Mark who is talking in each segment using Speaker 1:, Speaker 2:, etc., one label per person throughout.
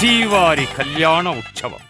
Speaker 1: శ్రీవారి కళ్యాణ ఉత్సవం.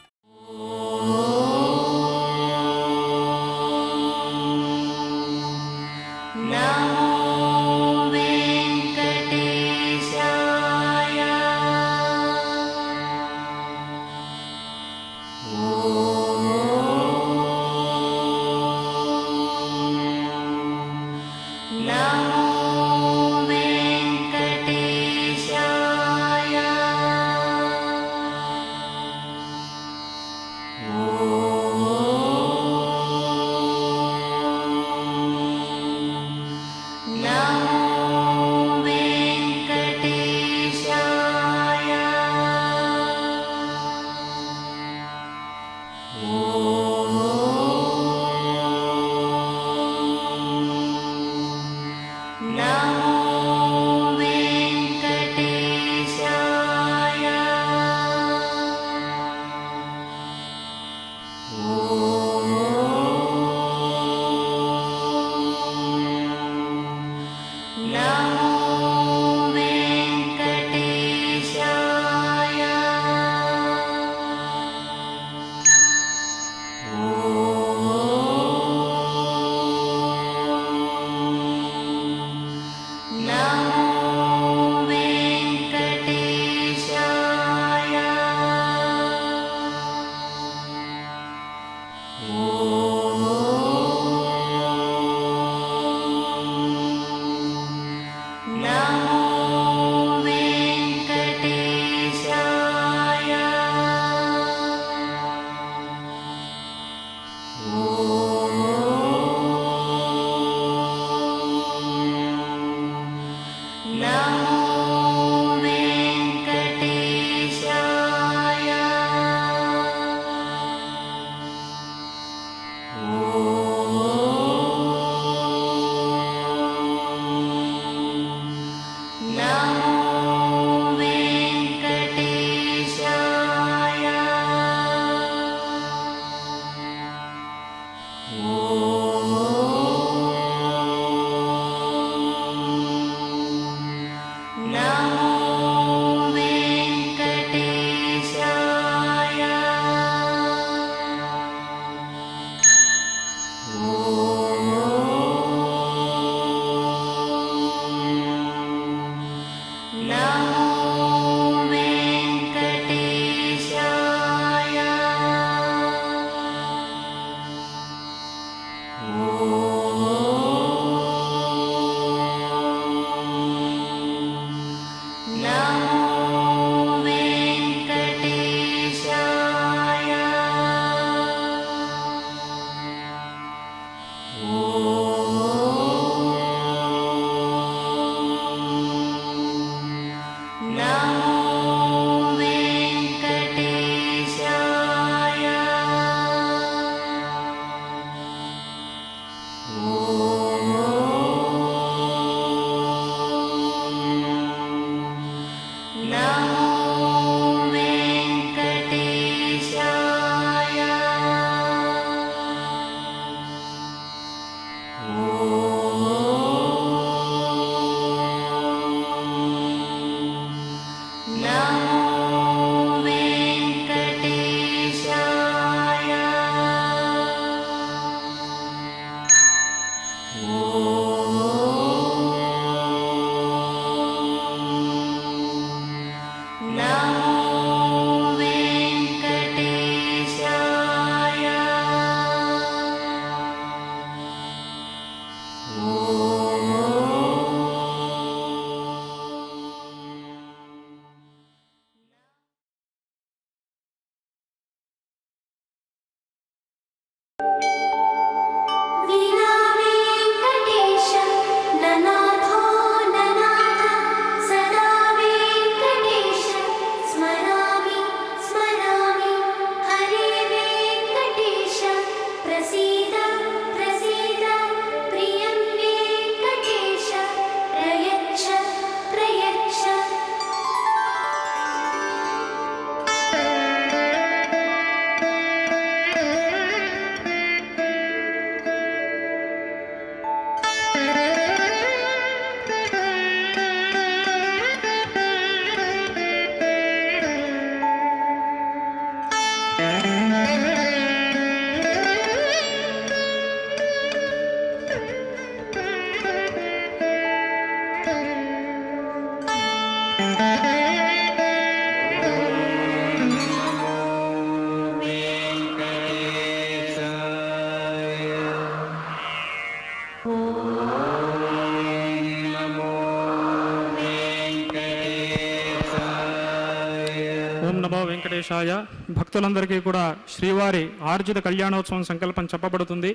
Speaker 2: ఓం నమో వెంకటేశాయ. భక్తులందరికీ కూడా శ్రీవారి ఆర్జిత కళ్యాణోత్సవం సంకల్పం చెప్పబడుతుంది.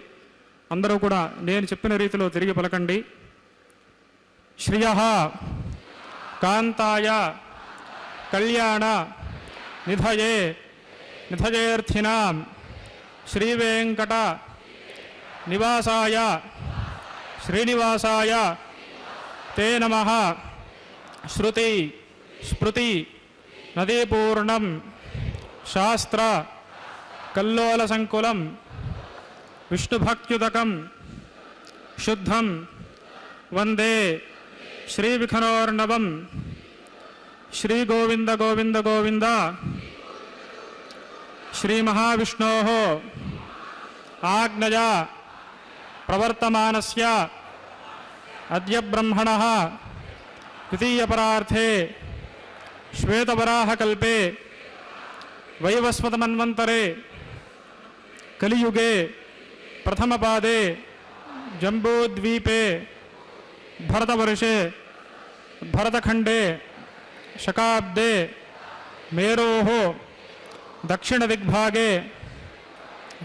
Speaker 2: అందరూ కూడా నేను చెప్పిన రీతిలో తిరిగి పలకండి. శ్రియః కాంతాయ కళ్యాణ నిధయే నిధయేర్థినాం శ్రీవేంకట నివాసాయ శ్రీనివాసాయ తే నమః. శృతి స్మృతి నదీపూర్ణం శాస్త్ర కల్లోల సంకులం విష్ణుభక్త్యుదకం శుద్ధం వందే శ్రీవిఖనోర్ణవం. శ్రీ గోవింద గోవింద గోవింద. శ్రీ మహావిష్ణోః ఆజ్ఞయా ప్రవర్తమానస్య అద్య బ్రహ్మణః ద్వితీయపరార్థే శ్వేతవరాహకల్పే వైవస్వతమన్వంతరే కలియుగే ప్రథమపాదే జంబూద్వీపే భరతవర్షే భరతఖండే శకాబ్దే మేరోః దక్షిణదిగ్భాగే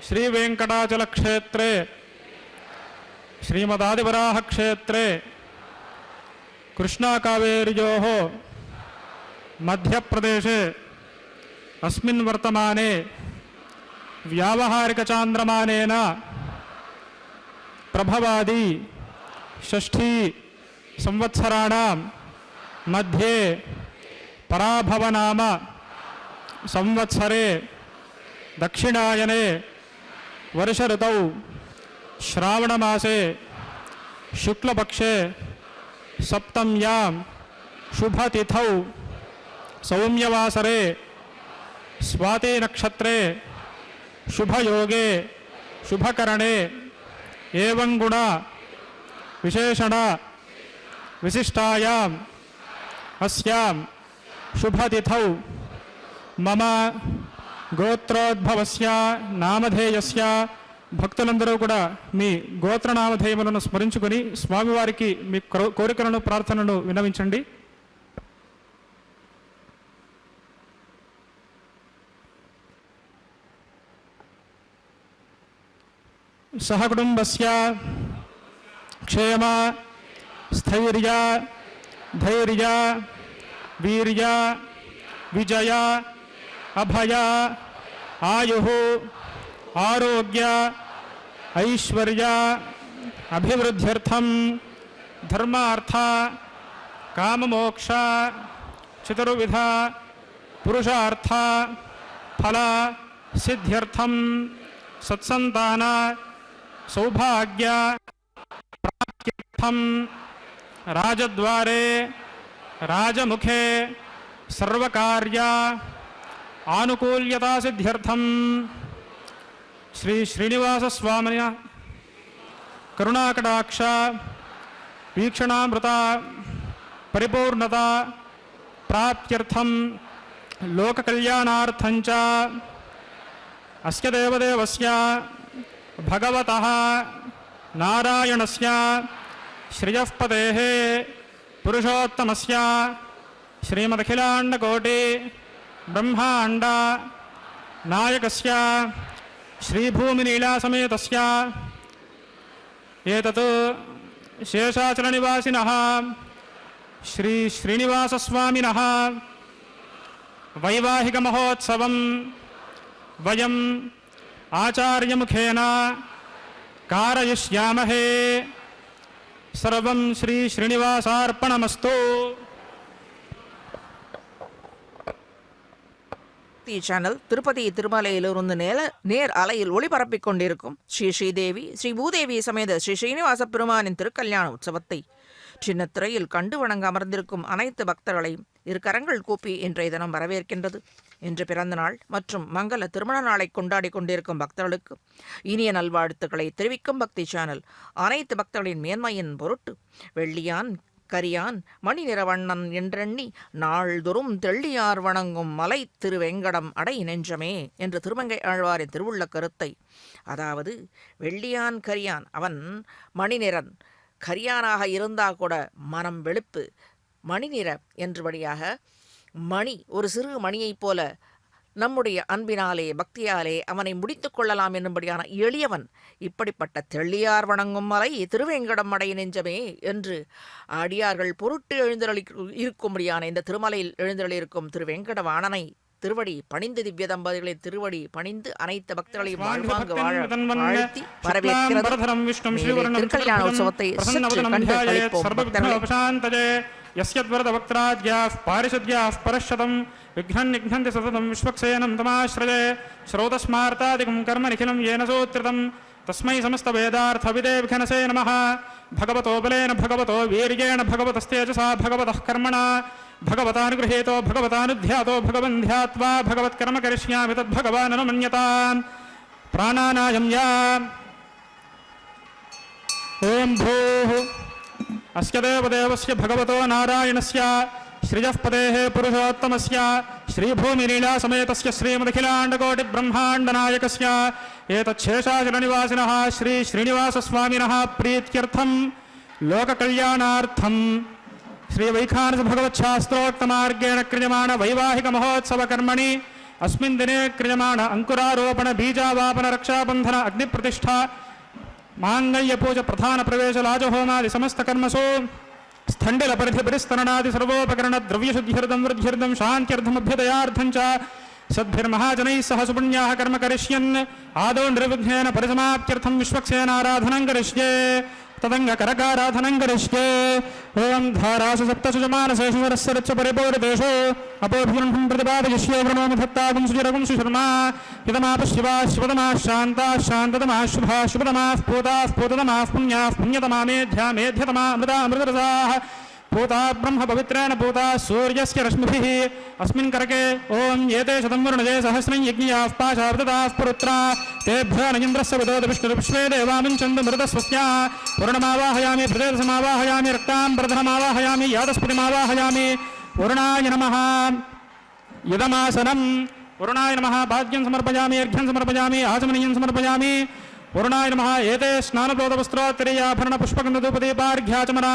Speaker 2: శ్రీవేంకటాచలక్షేత్రే శ్రీమదాదివరాహక్షేత్రే కృష్ణాకావేర్యోః మధ్యప్రదేశే అస్మిన్ వర్తమానే వ్యావహారికచాంద్రమానేన ప్రభవాది షష్ఠీ సంవత్సరాణం మధ్యే పరాభవనామ సంవత్సరే దక్షిణాయనే వర్ష ఋతౌ శ్రావణమాసే శుక్లపక్షే సప్తమ్యాం శుభతిథౌ సౌమ్యవాసరే స్వాతి నక్షత్రే శుభయోగే శుభకరణే ఏవం గుణ విశేషణ విశిష్టాయాం అస్యాం శుభతిథౌ మమ గోత్రోద్భవస్య నామధేయస్య. భక్తులందరూ కూడా మీ గోత్రనామధేయములను స్మరించుకొని స్వామివారికి మీ కోరికలను ప్రార్థనను విన్నవించండి. సహకుటుంబస్య క్షేమ స్థైర్య ధైర్య వీర్య విజయ అభయ ఆయుః ఆరోగ్య ఐశ్వర్య అభివృద్ధ్యర్థం ధర్మార్థ కామమోక్ష చతుర్విధ పురుషార్థ ఫల సిద్ధ్యర్థం సత్సంతాన సౌభాగ్య ప్రాప్త్యర్థం రాజద్వారే రాజముఖే సర్వకార్య ఆనుకూల్యతా సిద్ధ్యర్థం శ్రీ శ్రీనివాస స్వామిన కరుణాకటాక్ష వీక్షణామృత పరిపూర్ణత ప్రాప్త్యర్థం లోకకళ్యాణార్థం చ అస్య దేవదేవస్య భగవతః నారాయణస్య శ్రియఃపదేః పురుషోత్తమస్య శ్రీమదఖిలాండకోటి బ్రహ్మాండ నాయకస్య శ్రీభూమినీలాసమేతస్య ఏతత్ శేషాచలనివాసినః శ్రీ శ్రీనివాసస్వామినః వైవాహిక మహోత్సవం వయం ఆచార్యముఖేన కారయిష్యామహే. సర్వం శ్రీ శ్రీనివాసార్పణమస్తు.
Speaker 3: சேனல் திருப்பதி திருமலையிலிருந்து நேர் அலையில் ஒளிபரப்பிக் கொண்டிருக்கும் ஸ்ரீ ஸ்ரீதேவி ஸ்ரீ பூதேவி சமேத ஸ்ரீ ஸ்ரீனிவாச பெருமானின் திருக்கல்யாண உற்சவத்தை சின்னத்திரையில் கண்டு வணங்க அமர்ந்திருக்கும் அனைத்து பக்தர்களையும் இரு கரங்கள் கூப்பி இன்றைய தினம் வரவேற்கின்றது. இன்று பிறந்த நாள் மற்றும் மங்கள திருமண நாளை கொண்டாடி கொண்டிருக்கும் பக்தர்களுக்கு இனிய நல்வாழ்த்துக்களை தெரிவிக்கும் பக்தி சேனல் அனைத்து பக்தர்களின் மேன்மையின் பொருட்டு வெள்ளியான் கரியான் மணி நிறவண்ணன் என்றெண்ணி நாள்தொறும் தெள்ளியார் வணங்கும் மலை திருவெங்கடம் அடை நெஞ்சமே என்று திருமங்கை ஆழ்வாரின் திருவுள்ள கருத்தை, அதாவது வெள்ளியான் கரியான் அவன் மணிநிறன், கரியானாக இருந்தால் கூட மனம் வெளுப்பு மணிநிற என்றபடியாக மணி ஒரு சிறு மணியைப் போல நம்முடைய அன்பினாலே பக்தியாலே அவனை முடித்துக் கொள்ளலாம் என்னும்படியான எளியவன். இப்படிப்பட்ட தெள்ளியார் வணங்கும் மலை திருவேங்கடம் மடை நெஞ்சமே என்று அடியார்கள் பொருட்டு எழுந்தருளி இருக்கும்படியான இந்த திருமலையில் எழுந்தருளிருக்கும் திருவேங்கடவாணனை திருவடி பணிந்து திவ்ய தம்பதிகளின் திருவடி பணிந்து அனைத்து பக்தர்களையும் வாழ்வாங்கு வாழ வாழ்த்தி வரவேற்கிறது. திருக்கல்யாண உற்சவத்தை சற்று கண்டு கழிப்போம். பக்தர்களே,
Speaker 2: यस्यद्वरदवक्त्राद्याः पारिषद्याः परश्शतं विघ्नन्निघ्नन्ति सततं विश्वक्सेनं तमाश्रये श्रोतस्मार्तादिकं कर्म निखिलं येन सोत्रितं तस्मै समस्तवेदार्थविदे विघ्नसे नमः. भगवतो बलेन भगवतो वीर्येण भगवतस्तेजसा भगवतः कर्मणा भगवतानुगृहीतो भगवतानुध्यातो भगवन् ध्यात्वा भगवत्कर्म करिष्यामि तद्भगवान् न मन्यताम्. प्राणानायं या ॐ भूः अस्य देवदेवस्य भगवतो नारायणस्य श्रियः पदेः पुरुषोत्तमस्य श्रीभूमिलीलासमेतस्य श्रीमदखिलाण्डकोटिब्रह्माण्डनायकस्य एतच्छेषाचलनिवासिनः श्री श्रीनिवासस्वामिनः प्रीत्यर्थं लोककल्याणार्थं श्रीवैखानसभगवच्छास्त्रोक्तमार्गेण क्रियमाण वैवाहिकमहोत्सवकर्मणि अस्मिन् दिने क्रियमाण अङ्कुरारोपण बीजावापन रक्षाबन्धन अग्निप्रतिष्ठा मांगल्यपूज प्रधान प्रवेश लाजहोमादि समस्त कर्मसु स्थंडिल परिधिस्तरणादि सर्वोपकरण द्रव्यशुद्ध्यर्थं वृद्ध्यर्थं शान्त्यर्थमभ्युदयार्थं च सद्भिर्महाजनैः सह सुपुण्याः कर्म करिष्यन् आदौ निर्विघ्नेन परिसमाप्त्यर्थं विश्वक्सेनाराधनं करिष्ये तदङ्गकरकाराधनं करिष्ये. ओं धारासु सप्तसु जमानसेषु वरस्सरच्च परिपूरितेषु अपोभिगृह्णं प्रतिपादयिष्ये ब्रह्मोमधत्तागुं सुचिरगुं सुशर्मा यतमापः शिवाः शिवतमाः शान्ताः शान्ततमाः शुभाः शुभतमाः पूताः पूततमाः पुण्याः पुण्यतमा मेध्या मेध्यतमा अमृता अमृतरसाः पूता ब्रह्म पवित्रेण पूता सूर्यस्य रश्मिभिः अस्मिन् करके ओं एते शतं वरुणजे सहस्रं यज्ञाः पाशाब्दताः पुरुत्रा तेभ्यो न इन्द्रस्य विदोद विष्णुर्विश्वे देवामिञ्चन्द मृतस्वस्या वरुणमावाहयामि प्रदेशमावाहयामि रक्तां प्रधनमावाहयामि यादस्पतिमावाहयामि. वरुणाय नमः. इदमासनं वरुणाय नमः. भाग्यं समर्पयामि अर्घ्यं समर्पयामि आचमनीयं समर्पयामि. वरुणाय नमः. एते स्नानप्लोतवस्त्रोत्तरीयाभरणपुष्पगन्धधूपदीपार्घ्याचमन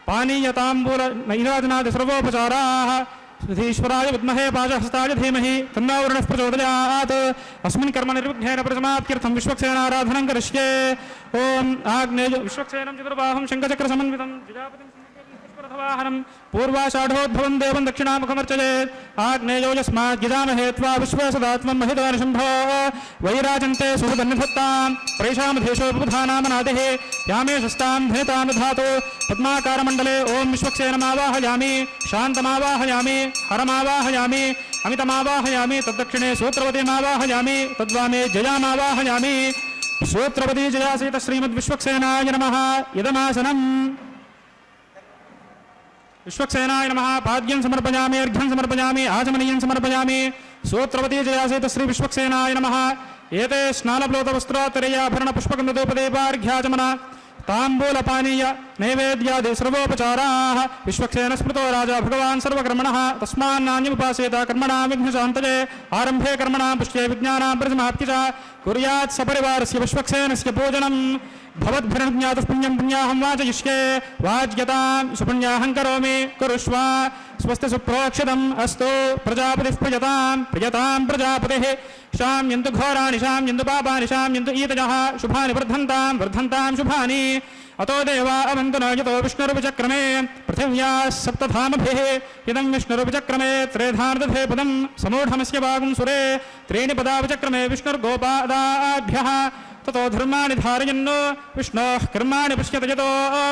Speaker 2: पानीयताम्बूल नैराजनादि सर्वोपचाराः ईश्वराय विद्महे पाशहस्ताय धीमहि तन्नो वरुणः प्रचोदयात्. अस्मिन् कर्म निर्विघ्नेन परिसमाप्त्यर्थं विश्वक्सेनाराधनं करिष्ये. ओं आग्नेयो विश्वक्सेनं चतुर्बाहुं शङ्खचक्रसमन्वितं जुजापतिं वाहनं पूर्वाषाढोद्भवं देवं दक्षिणामुखमर्चयेत्. आग्नेयो यस्मात् गिजामहे त्वा विश्वे सदात्मं महितोऽनुशम्भो वैराजन्ते सुहृदन्निधत्तां प्रैषामधेशोपधानामनादिः यामे शस्तां धनितां दधातु. पद्माकारमण्डले ॐ विश्वक्सेनमावाहयामि शान्तमावाहयामि हरमावाहयामि अमितमावाहयामि तद्दक्षिणे सूत्रवतीमावाहयामि तद्वामे जयामावाहयामि. सूत्रवती जयासीत श्रीमद्विश्वक्सेनाय नमः. इदमासनम्. विश्वक्सेनाय नमः. पाद्यं समर्पयामि अर्घ्यं समर्पयामि आचमनीयं समर्पयामि. सूत्रवती जयासेत श्री विश्वक्सेनाय नमः. एते स्नानप्लोतवस्त्रोत्तरीयाभरणपुष्पगन्धधूपदीपार्घ्याचमन ताम्बूलपानीय नैवेद्यादि सर्वोपचाराः. विश्वक्सेन स्मृतो राजा भगवान् सर्वकर्मणः तस्मान्नान्यमुपासेत कर्मणां विघ्नशान्तये. आरम्भे कर्मणां पुष्टे विज्ञानां परिसमाप्ति च कुर्यात् सपरिवारस्य विश्वक्सेनस्य पूजनम्. भवद्भिर्ज्ञातः पुण्यं पुण्याहं वाचयिष्ये. वाज्यतां सुपुण्याहं करोमि कुरुष्व. स्वस्ति सुप्रोक्षितम् अस्तु. प्रजापतिः प्रियतां प्रियतां प्रजापतिः. शाम्यन्तु घोराणि शाम्यन्तु पापानि शाम्यन्तु ईतजः. शुभानि वर्धन्तां वर्धन्तां शुभानि. अतो देवा अवन्तु न यतो विष्णुर्विचक्रमे पृथिव्याः सप्तधामभिः. इदं विष्णुर्विचक्रमे त्रेधार्दधे पदं समूढमस्य वागुं सुरे. त्रीणि पदा विचक्रमे विष्णुर्गोपादाभ्यः. ततो धर्माणि धारयन् विष्णोः कर्माणि पश्यत यतो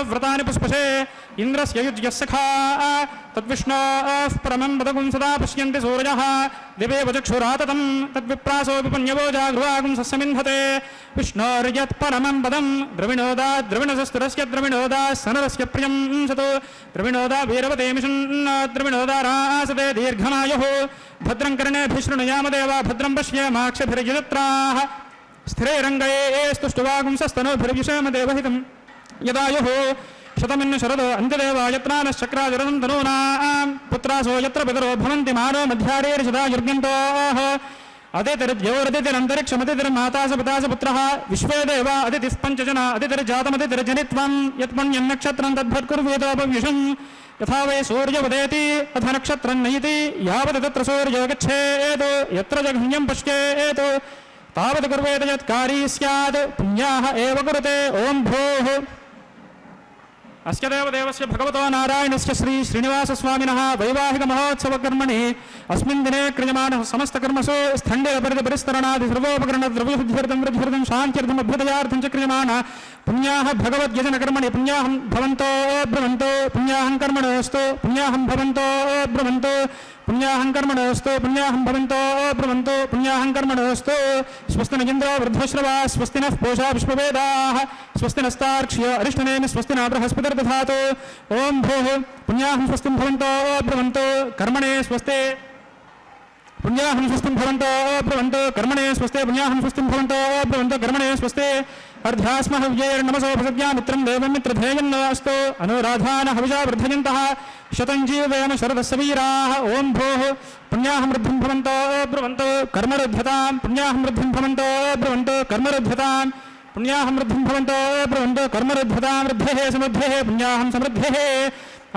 Speaker 2: व्रतानि पुष्पशे. इन्द्रस्य युज्यः सखा तद्विष्णोः परमं पदगुं सदा पश्यन्ति सूर्यः. दिवे वचक्षुराततं तद्विप्रासो विपन्यवो जागृवागुं सस्यमिन्धते. विष्णोर्यत्परमं पदं द्रविणोदा द्रविणसस्तुरस्य द्रविणोदा सनरस्य प्रियं सतो. द्रविणोदा वीरवतेमिषन् द्रविणोदा रासते दीर्घमायुः. भद्रं कर्णेभिः शृणुयाम देवा भद्रं पश्येमाक्षभिर्यजत्राः. स्थिरे रङ्गये स्तुष्टुवागुंसस्तनोभिर्विषेम देवहितं यदायुः. शतमिन्न शरदो अन्त्यदेवा यत्रानश्चक्राजरदं तनूनां. पुत्रासो यत्र पितरो भवन्ति मानो मध्यारेर्षदायुर्गन्तोः. अदितिर्द्योरदितिरन्तरिक्षमदितिर्माता स पिता स पुत्रः. विश्वे देवा अदितिः पञ्चजना अदितिर्जातमदितिर्जनित्वं. यत्पुण्यं नक्षत्रं तद्भत्कुर्वेदोपव्युषम्. यथा वै सूर्योदयति अथ नक्षत्रं नयति यावत् तत्र सूर्यो गच्छेत् यत्र जघन्यं पश्येत् तावत् कुर्वेत यत् कारी स्यात् पुण्याः एव कुरुते ओं भोः अस्य देवदेवस्य भगवतो नारायणस्य श्री श्रीनिवासस्वामिनः वैवाहिकमहोत्सवकर्मणि अस्मिन् दिने क्रियमाणः समस्तकर्मसु स्थण्डिरपरितपरिस्तरणादि सर्वोपकरणद्रव्यशुद्ध्यर्थं वृद्ध्यर्थं शान्त्यर्थम् अभ्युदयार्थं च क्रियमाणः पुण्याः भगवद्यजनकर्मणि पुण्याहं भवन्तो ब्रवन्तो पुण्याहं कर्मणोऽस्तु पुण्याहं भवन्तो ब्रवन्तो पुण्याहं कर्मणोऽस्तु पुण्याहं भवन्तो ब्रवन्तो पुण्याहं कर्मणोऽस्तु स्वस्ति न इन्द्रो वृद्धश्रवा स्वस्ति नः पूषा विश्ववेदाः स्वस्ति नस्तार्क्ष्य अरिष्टनेमि स्वस्ति न बृहस्पतिर्दधातु ओं भूः पुण्याहं स्वस्तिं भवन्तो ब्रवन्तो कर्मणे स्वस्ति पुण्याहं स्वस्तिं भवन्तो ब्रवन्तो कर्मणे स्वस्ति पुण्याहं स्वस्तिं भवन्तो ब्रवन्तो कर्मणे स्वस्ति अर्ध्यास्म हव्यैर्नमसोपसद्या मित्रं देवं मित्रधेयन्नोऽस्तु अनुराधान हविषा वर्धयन्तः शतं जीवेम शरदस्य वीराः ओं भोः पुण्याहं वृद्धिं भवन्तो ब्रवन्तो कर्मरुध्यतां पुण्याहं वृद्धिं भवन्तो ब्रवन्तो कर्मरुध्यतां पुण्याहं वृद्धिं भवन्तो ब्रवन्तो कर्मरुध्यतां वृद्धेः समृद्धेः पुण्याहं समृद्धेः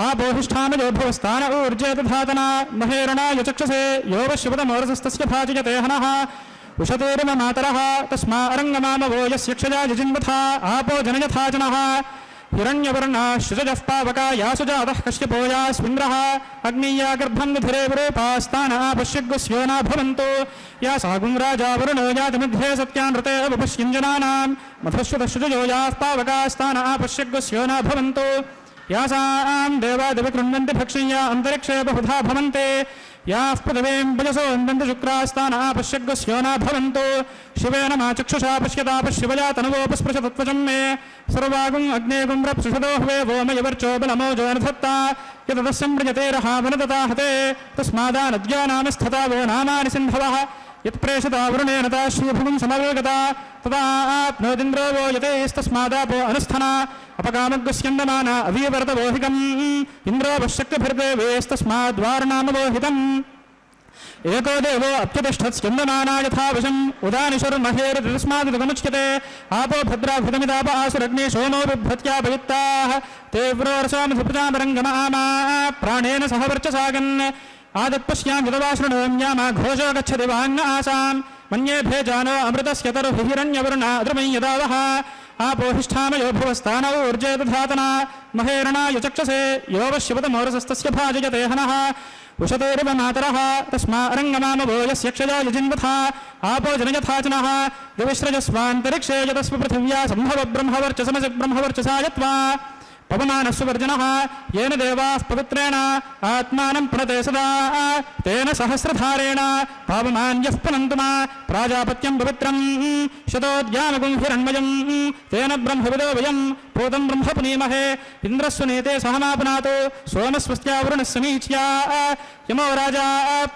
Speaker 2: आपोहिष्ठानयो भवस्तान ऊर्जे दधातना महेरणाय चक्षसे यो वश्यपदमोरसस्तस्य भाजयते हनः उषतेर्म मातरः तस्मा अरङ्गमामवो यस्य क्षया यजिन्वथा आपो जनयथा जनः हिरण्यवर्णः शुचजः पावका यासुजातः कश्यपो यास्मिन्द्रः अग्नीया गर्भं दधिरे विरूपास्तान आपश्यग्स्योना भवन्तो या सागुं राजा वरुणो यातिमध्ये सत्यानृते उपपश्यञ्जनानां मधुश्वतशुचयो याः पावकास्तान आपश्यग्स्योना भवन्तो यासां देवादिव कृण्वन्ति भक्षय्या अन्तरिक्षे बहुधा भवन्ते याः पृथिवीं वजसो वन्दन्ति शुक्रास्ताना पश्यग्स्योना भवन्तो शिवेन मा चक्षुषा पश्यता पश्यवया तनुवोपस्पृशतत्वचं मे सर्वागुम् अग्नेगुं रप्सुषदो हवे वोमयवर्चो बलमोजो नधत्ता यतदस्संव्रजते रहावनदता हते तस्मादानद्या नामस्थता वो नामानि सिन्धवः यत्प्रेषता वरुणेन ता श्रीभुवं समवेगता तदा आप्नोदिन्द्रो वो यतेस्तस्मादापो अनुस्थना अपकामग्स्यन्दमाना अवीवर्तवोहिकम् इन्द्रो वशक्तिभिर्देवेस्तस्माद्वारनामवोहितम् एको देवो अप्यतिष्ठत्स्यन्दमाना यथा वशम् उदानिशुर्महेर्तस्मादिदमुच्यते आपो भद्राभृतमिदाप आसुरग्ने सोमो बिभ्रत्यापयुक्ताः तेव्रोरसामधिपृजामरङ्गमामा प्राणेन सह वर्चसागन् आदत्पश्यां यदवाशृणोम्यामा घोषो गच्छति वाङ् आसाम् मन्ये भेजानो अमृतस्य तरुभिरण्यवर्णा द्रुमं यदावः आपोहिष्ठामयो भुवस्तानौ ऊर्जे दधातना महेरणाय चक्षसे यो वश्यपदमोरसस्तस्य भाजयते हनः उषतेरिव मातरः तस्मा अरङ्गमामवो यस्य क्षया यजिन्वथा आपो जनयथा जनः दिविश्रजस्वान्तरिक्षे यतस्व पृथिव्या सम्भव ब्रह्मवर्चसमसि ब्रह्मवर्चसा यत्वा पवमानस्वर्जनः येन देवाः पवित्रेण आत्मानं पुनते सदा तेन सहस्रधारेण पावमान्यः पुनन्तु मा प्राजापत्यं पवित्रं शतोद्यामगुं हिरण्मयं तेन ब्रह्मविदो वयं पूतं ब्रह्म पुनीमहे इन्द्रस्वनीते सहमापुनातो सोमस्वस्त्या वरुणः समीच्या यमो राजा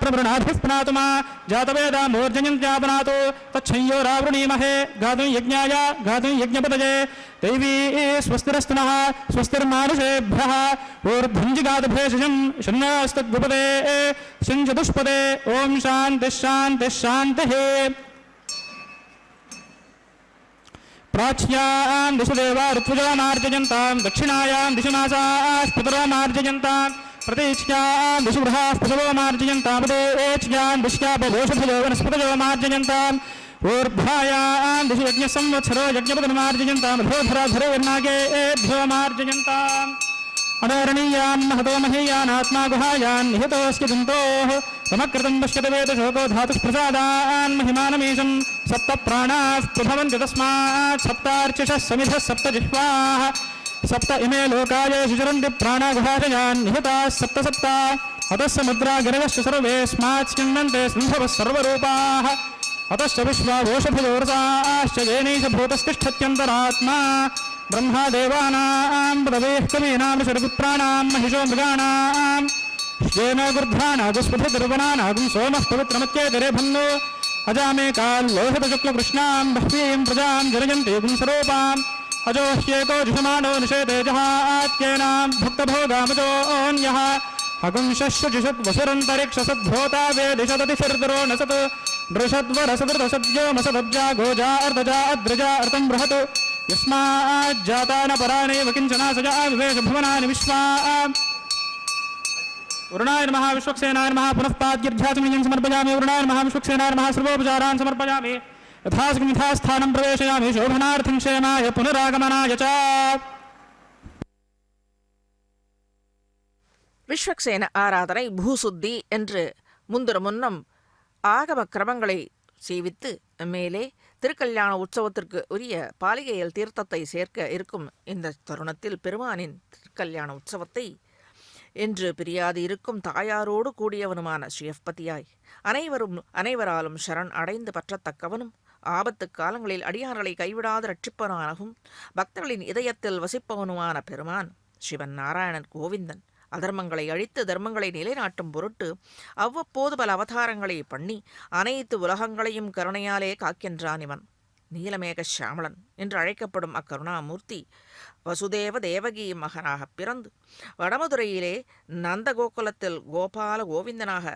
Speaker 2: प्रवृणाभिः पुनातु मा जातवेदा मूर्जयन्त्यापुनातो तच्छंयोरावृणीमहे गातुं यज्ञाय गातुं यज्ञपतये दैवी स्वस्तिरस्तुनः स्वस्तिर्मानुषेभ्यः ऊर्ध्वञ्जिगातभेषजं शन्नस्तद्गुपदे शञ्चतुष्पदे ॐ शान्तिः शान्तिः शान्तिः प्राच्यां दिशु देवा ऋत्विजोमार्जयन्तां दक्षिणायां दिशु मासाः पितरोमार्जयन्तां प्रतीच्यां दिशु गृहाः पशवोमार्जयन्तामुदेच्यां दिश्यापदोषभयो वनस्पतयोमार्जयन्ताम् ऊर्ध्वायां दिशु यज्ञसंवत्सरो यज्ञपदमार्जयन्तां मधोधराधरेर्नागेभ्योमार्जयन्ताम् अनोरणीयां महतो महीयानात्मा गुहायां निहितोऽस्ति दन्तोः समकृतं पश्यति वेदशोको धातुः महिमानमीशं सप्त प्राणाः प्रभवन्ति तस्मात् सप्तार्चिषः समिधः सप्त जिह्वाः सप्त इमे लोकाय शिचरन्ति प्राणागुहाशयान् निहिताः सप्त सप्त अतः समुद्रा गिरवश्च सर्वेऽस्मात् स्यन्दन्ते सिन्धवः सर्वरूपाः अतश्च विश्वावोषभिजोरसाश्च येनैष भूतस्तिष्ठत्यन्तरात्मा ब्रह्मा देवानां पदवेः कवीनां षड्पुत्राणां महिषो मृगाणां येन गुर्ध्वानागुस्पृथिर्वनानागुं सोमः पवित्रमत्येतरे भन्नो अजामे काल्लोहितशुक्लकृष्णां बह्वीं प्रजां जनयन्ति गुंसरूपाम् अजो ह्येको जुषमाणो निषेधे जहात्येनां भुक्तभोगामजोऽन्यः अगुंशश्रुजिषत् वसुरन्तरिक्षसद्भूता वेदिशदतिशिर्दरो न सत् दृषद्वरसदृतसद्यो मसदब्जा गोजा अर्धजा अद्रजा अर्तं बृहत् यस्माज्जाता न पराणैव किञ्चना सजा विवेश भुवनानि विश्वा वरुणाय नमः विश्वक्सेनाय नमः पुनः पाद्यर्घ्याचमनीयं समर्पयामि वरुणाय नमः विश्वक्सेनाय नमः सर्वोपचारान् समर्पयामि यथासकं यथास्थानं प्रवेशयामि शोभनार्थं क्षेमाय पुनरागमनाय च
Speaker 3: விஸ்வக்சேன ஆராதனை பூசுத்தி என்று முன்னம் ஆகம கிரமங்களை சேவித்து மேலே திருக்கல்யாண உற்சவத்திற்கு உரிய பாலிகையில் தீர்த்தத்தை சேர்க்க இருக்கும் இந்த தருணத்தில் பெருமானின் திருக்கல்யாண உற்சவத்தை என்று பிரியாது இருக்கும் தாயாரோடு கூடியவனுமான ஸ்ரீயப்பதியாய் அனைவராலும் சரண் அடைந்து பற்றத்தக்கவனும் ஆபத்து காலங்களில் அடியார்களை கைவிடாத ரட்சிப்பவனாகவும் பக்தர்களின் இதயத்தில் வசிப்பவனுமான பெருமான் சிவன் நாராயணன் கோவிந்தன் அதர்மங்களை அழித்து தர்மங்களை நிலைநாட்டும் பொருட்டு அவ்வப்போது பல அவதாரங்களை பண்ணி அனைத்து உலகங்களையும் கருணையாலே காக்கின்றான் இவன். நீலமேக சாமளன் என்று அழைக்கப்படும் அக்கருணாமூர்த்தி வசுதேவ தேவகி மகனாக பிறந்து வடமதுரையிலே நந்தகோகுலத்தில் கோபால கோவிந்தனாக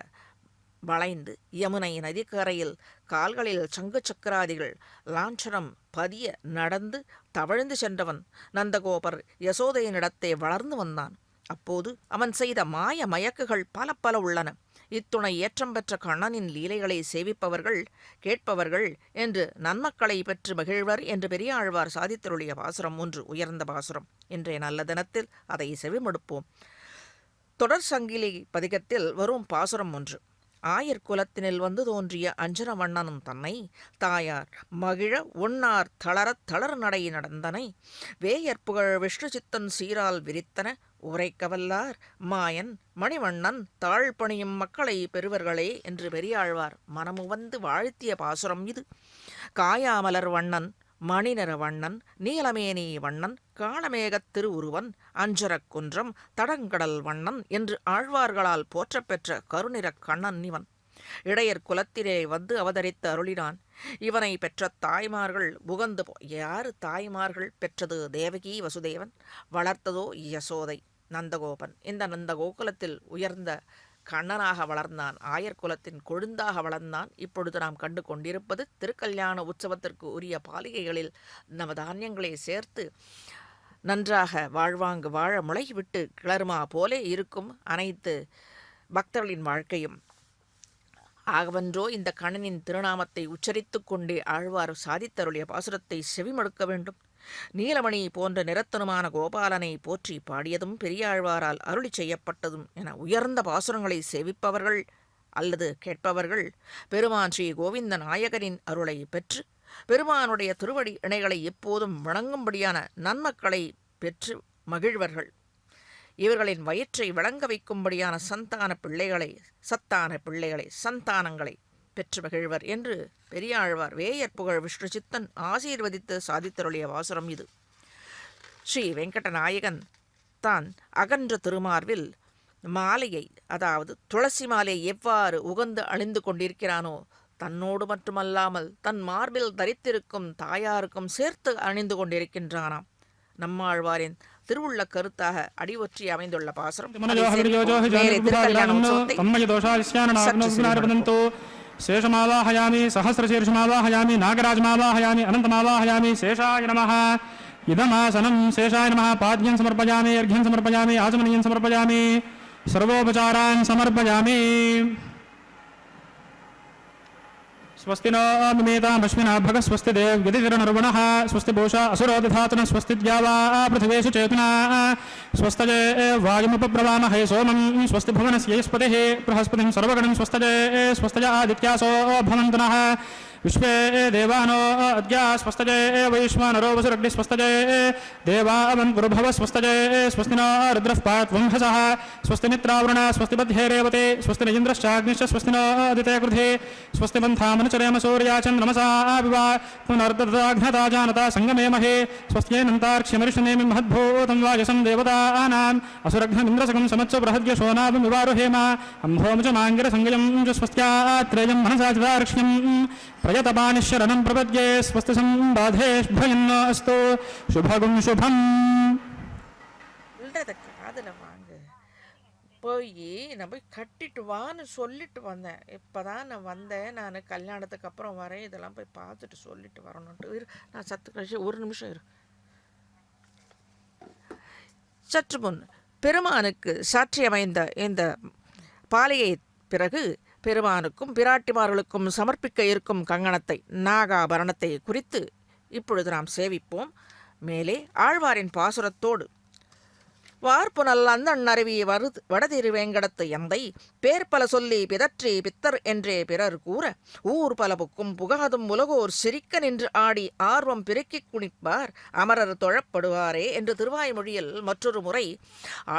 Speaker 3: வளைந்து யமுனை நதிக்கரையில் கால்களில் சங்கு சக்கராதிகள் லாஞ்சனம் பதிய நடந்து தவழ்ந்து சென்றவன் நந்தகோபர் யசோதையனிடத்தே வளர்ந்து வந்தான். அப்போது அவன் செய்த மாய மயக்குகள் பல பல உள்ளன. இத்துணை ஏற்றம் பெற்ற கண்ணனின் லீலைகளை சேவிப்பவர்கள் கேட்பவர்கள் என்று நன்மக்களை பெற்று மகிழ்வர் என்று பெரியாழ்வார் சாதித்தருளிய பாசுரம் ஒன்று உயர்ந்த பாசுரம். இன்றைய நல்ல தினத்தில் அதை செவிமடுப்போம். தொடர் சங்கிலி பதிகத்தில் வரும் பாசுரம் ஒன்று. ஆயர் குலத்தினில் வந்து தோன்றிய அஞ்சன வண்ணனும் தன்னை தாயார் மகிழ ஒன்னார் தளரத் தளர் நடை நடந்தனை வேயற்புகழ் விஷ்ணு சித்தன் சீரால் விரித்தன உரைக்கவல்லார் மாயன் மணிவண்ணன் தாழ்பணியும் மக்களை பெறுவர்களே என்று பெரியாழ்வார் மனமுவந்து வாழ்த்திய பாசுரம் இது. காயாமலர் வண்ணன் மணிநிற வண்ணன் நீலமேனி வண்ணன் காளமேகத் திருவுருவன் அஞ்சரக் குன்றம் தடங்கடல் வண்ணன் என்று ஆழ்வார்களால் போற்றப்பெற்ற கருநிறக் கண்ணன் இவன். இடையர் குலத்திலே வந்து அவதரித்து அருளினான். இவனை பெற்ற தாய்மார்கள் புகந்து யாரு தாய்மார்கள் பெற்றது தேவகி வசுதேவன், வளர்த்ததோ யசோதை நந்தகோபன். இந்த நந்தகோகுலத்தில் உயர்ந்த கண்ணனாக வளர்ந்தான், ஆயர் குலத்தின் கொழுந்தாக வளர்ந்தான். இப்பொழுது நாம் கண்டு கொண்டிருப்பது திருக்கல்யாண உற்சவத்திற்கு உரிய பாலிகைகளில் நவதானியங்களை சேர்த்து நன்றாக வாழ்வாங்கு வாழ முளைவிட்டு கிளறுமா போலே இருக்கும் அனைத்து பக்தர்களின் வாழ்க்கையும். ஆகவென்றோ இந்த கண்ணனின் திருநாமத்தை உச்சரித்து கொண்டே ஆழ்வார் சாதித்தருளிய பாசுரத்தை செவிமடுக்க வேண்டும். நீலமணி போன்ற நிறத்தனுமான கோபாலனை போற்றி பாடியதும் பெரியாழ்வாரால் அருளி செய்யப்பட்டதும் என உயர்ந்த பாசுரங்களை சேவிப்பவர்கள் அல்லது கேட்பவர்கள் பெருமான் ஸ்ரீ கோவிந்த நாயகனின் அருளை பெற்று பெருமானுடைய திருவடி இணைகளை எப்போதும் வணங்கும்படியான நன்மக்களை பெற்று மகிழ்வர்கள். இவர்களின் வயிற்றை விளங்க வைக்கும்படியான சத்தான பிள்ளைகளை சந்தானங்களை பெற்று மகிழ்வர் என்று பெரியாழ்வார் வேயற்புகழ் விஷ்ணு சித்தன் ஆசீர்வதித்து சாதித்தருளிய வாசுரம் இது. ஸ்ரீ வெங்கடநாயகன் தான் அகன்ற திருமார்பில் மாலையை, அதாவது துளசி மாலை எவ்வாறு உகந்து அணிந்து கொண்டிருக்கிறானோ தன்னோடு மட்டுமல்லாமல் தன் மார்பில் தரித்திருக்கும் தாயாருக்கும் சேர்த்து அணிந்து கொண்டிருக்கின்றானாம். நம்மாழ்வாரின் திருவுள்ள கருத்தாக அடிவொற்றி அமைந்துள்ள பாசுரம்.
Speaker 2: शेषमावाहयामि सहस्रशीर्षमावाहयामि नागराजमावाहयामि अनन्तमावाहयामि शेषाय नमः. इदमासनं शेषाय नमः. पाद्यं समर्पयामि, अर्घ्यं समर्पयामि, आचमनीयं समर्पयामि, सर्वोपचारान् समर्पयामि. स्वस्ति नो मिमेतामश्विना भगः स्वस्ति देव्यतिर्नर्वणः स्वस्ति पूषा असुरो दधातुनः स्वस्ति द्यावा पृथिवेषु चेतुना स्वस्तये वायुमुपब्रवामहे सोमं स्वस्ति भुवनस्य यस्पतिः बृहस्पतिं सर्वगणं स्वस्तये स्वस्तय आदित्यासो भवन्तुनः विश्वे देवानो अद्या स्वस्तये वैश्वानरो वसुरग्निः स्वस्तये देवावन्पुरुभव स्वस्तये स्वस्ति नो रुद्रः पात्वंहसः स्वस्ति मित्रावरुणा स्वस्ति बध्ये रेवते स्वस्ति न इन्द्रश्चाग्निश्च स्वस्ति नो आदिते कृधे स्वस्ति पन्थामनुचरेम सूर्या चन्द्रमसा विवा पुनर्ददाघ्नता जानता सङ्गमेमहे स्वस्त्येनन्तार्क्ष्यमरिषनेमि महद्भूतं वायसं देवतानाम् असुरघ्नमिन्द्रसकं समत्सु बृहद्यशोनाभिवारुहेम अम्भोमुचमाङ्गिरसङ्गयं च स्वस्त्यात्रेयं मनसा चिदार्क्ष्यं प्रयतपानिशरणं प्रपद्ये स्वस्ति संबाधेष्भयन्न अस्तु शुभगुं शुभम्.
Speaker 3: போய் நான் போய் கட்டிட்டு வான்னு சொல்லிட்டு வந்தேன். இப்போ தான் நான் வந்தேன். நான் கல்யாணத்துக்கு அப்புறம் வரேன், இதெல்லாம் போய் பார்த்துட்டு சொல்லிட்டு வரணுன்ட்டு. நான் சத்து கழிச்சு ஒரு நிமிஷம் இரு. சற்று முன் பெருமானுக்கு சாற்றி அமைந்த இந்த பாலிகை பிறகு பெருமானுக்கும் பிராட்டிமார்களுக்கும் சமர்ப்பிக்க இருக்கும் கங்கணத்தை நாகாபரணத்தை குறித்து இப்பொழுது நாம் சேவிப்போம். மேலே ஆழ்வாரின் பாசுரத்தோடு வார்ப்புனல் அந்தண் அருவி வடதிருவேங்கடத்து எந்தை பேர் பல சொல்லி பிதற்றி பித்தர் என்றே பிறர் கூற ஊர் பல புக்கும் புகாதும் உலகோர் சிரிக்க நின்று ஆடி ஆர்வம் பெருக்கிக் குனிப்பார் அமரர் தொழப்படுவாரே என்று திருவாய்மொழியில் மற்றொரு முறை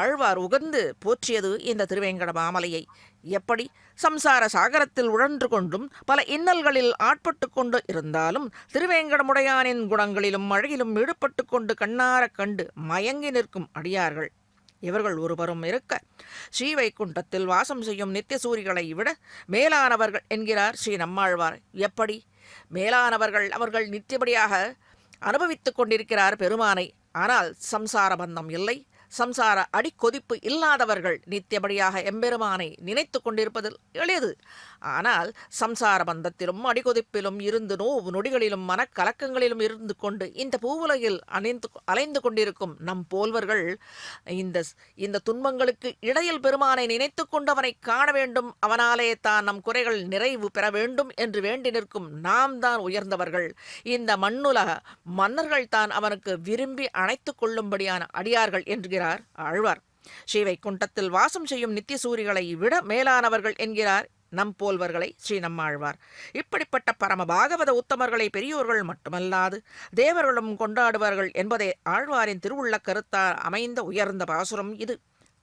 Speaker 3: ஆழ்வார் உகந்து போற்றியது இந்த திருவேங்கட மாமலையை. எப்படி சம்சார சாகரத்தில் உழன்று கொண்டும் பல இன்னல்களில் ஆட்பட்டு கொண்டு இருந்தாலும் திருவேங்கடமுடையானின் குணங்களிலும் அழகிலும் ஈடுபட்டு கொண்டு கண்ணாரக் கண்டு மயங்கி நிற்கும் அடியார்கள் இவர்கள் ஒருவரும் இருக்க ஸ்ரீவைகுண்டத்தில் வாசம் செய்யும் நித்திய சூரிகளை விட மேலானவர்கள் என்கிறார் ஸ்ரீ நம்மாழ்வார். எப்படி மேலானவர்கள்? அவர்கள் நித்தியபடியாக அனுபவித்துக் கொண்டிருக்கிறார் பெருமானை. ஆனால் சம்சார பந்தம் இல்லை, சம்சார அடிக்கொதிப்பு இல்லாதவர்கள் நித்தியபடியாக எம்பெருமானை நினைத்து கொண்டிருப்பதில் எளிது. ஆனால் சம்சார பந்தத்திலும் அடிக்கொதிப்பிலும் இருந்து நோவு நொடிகளிலும் மனக்கலக்கங்களிலும் இருந்து கொண்டு இந்த பூவுலகில் அலைந்து கொண்டிருக்கும் நம் போல்வர்கள் இந்த துன்பங்களுக்கு இடையில் பெருமானை நினைத்து கொண்டு அவனை காண வேண்டும், அவனாலே தான் நம் குறைகள் நிறைவு பெற வேண்டும் என்று வேண்டி நிற்கும் நாம் தான் உயர்ந்தவர்கள். இந்த மண்ணுலக மன்னர்கள் தான் அவனுக்கு விரும்பி அணைத்து கொள்ளும்படியான அடியார்கள் என்கிறார் ஆழ்வார். ஸ்ரீவைகுண்டத்தில் வாசம் செய்யும் நித்திய சூரிகளை விட மேலானவர்கள் என்கிறார் நம் போல்வர்களை ஸ்ரீ நம்மாழ்வார். இப்படிப்பட்ட பரம பாகவத உத்தமர்களை பெரியோர்கள் மட்டுமல்லாது தேவர்களும் கொண்டாடுவார்கள் என்பதே ஆழ்வாரின் திருவுள்ள கருத்தால் அமைந்த உயர்ந்த பாசுரம் இது.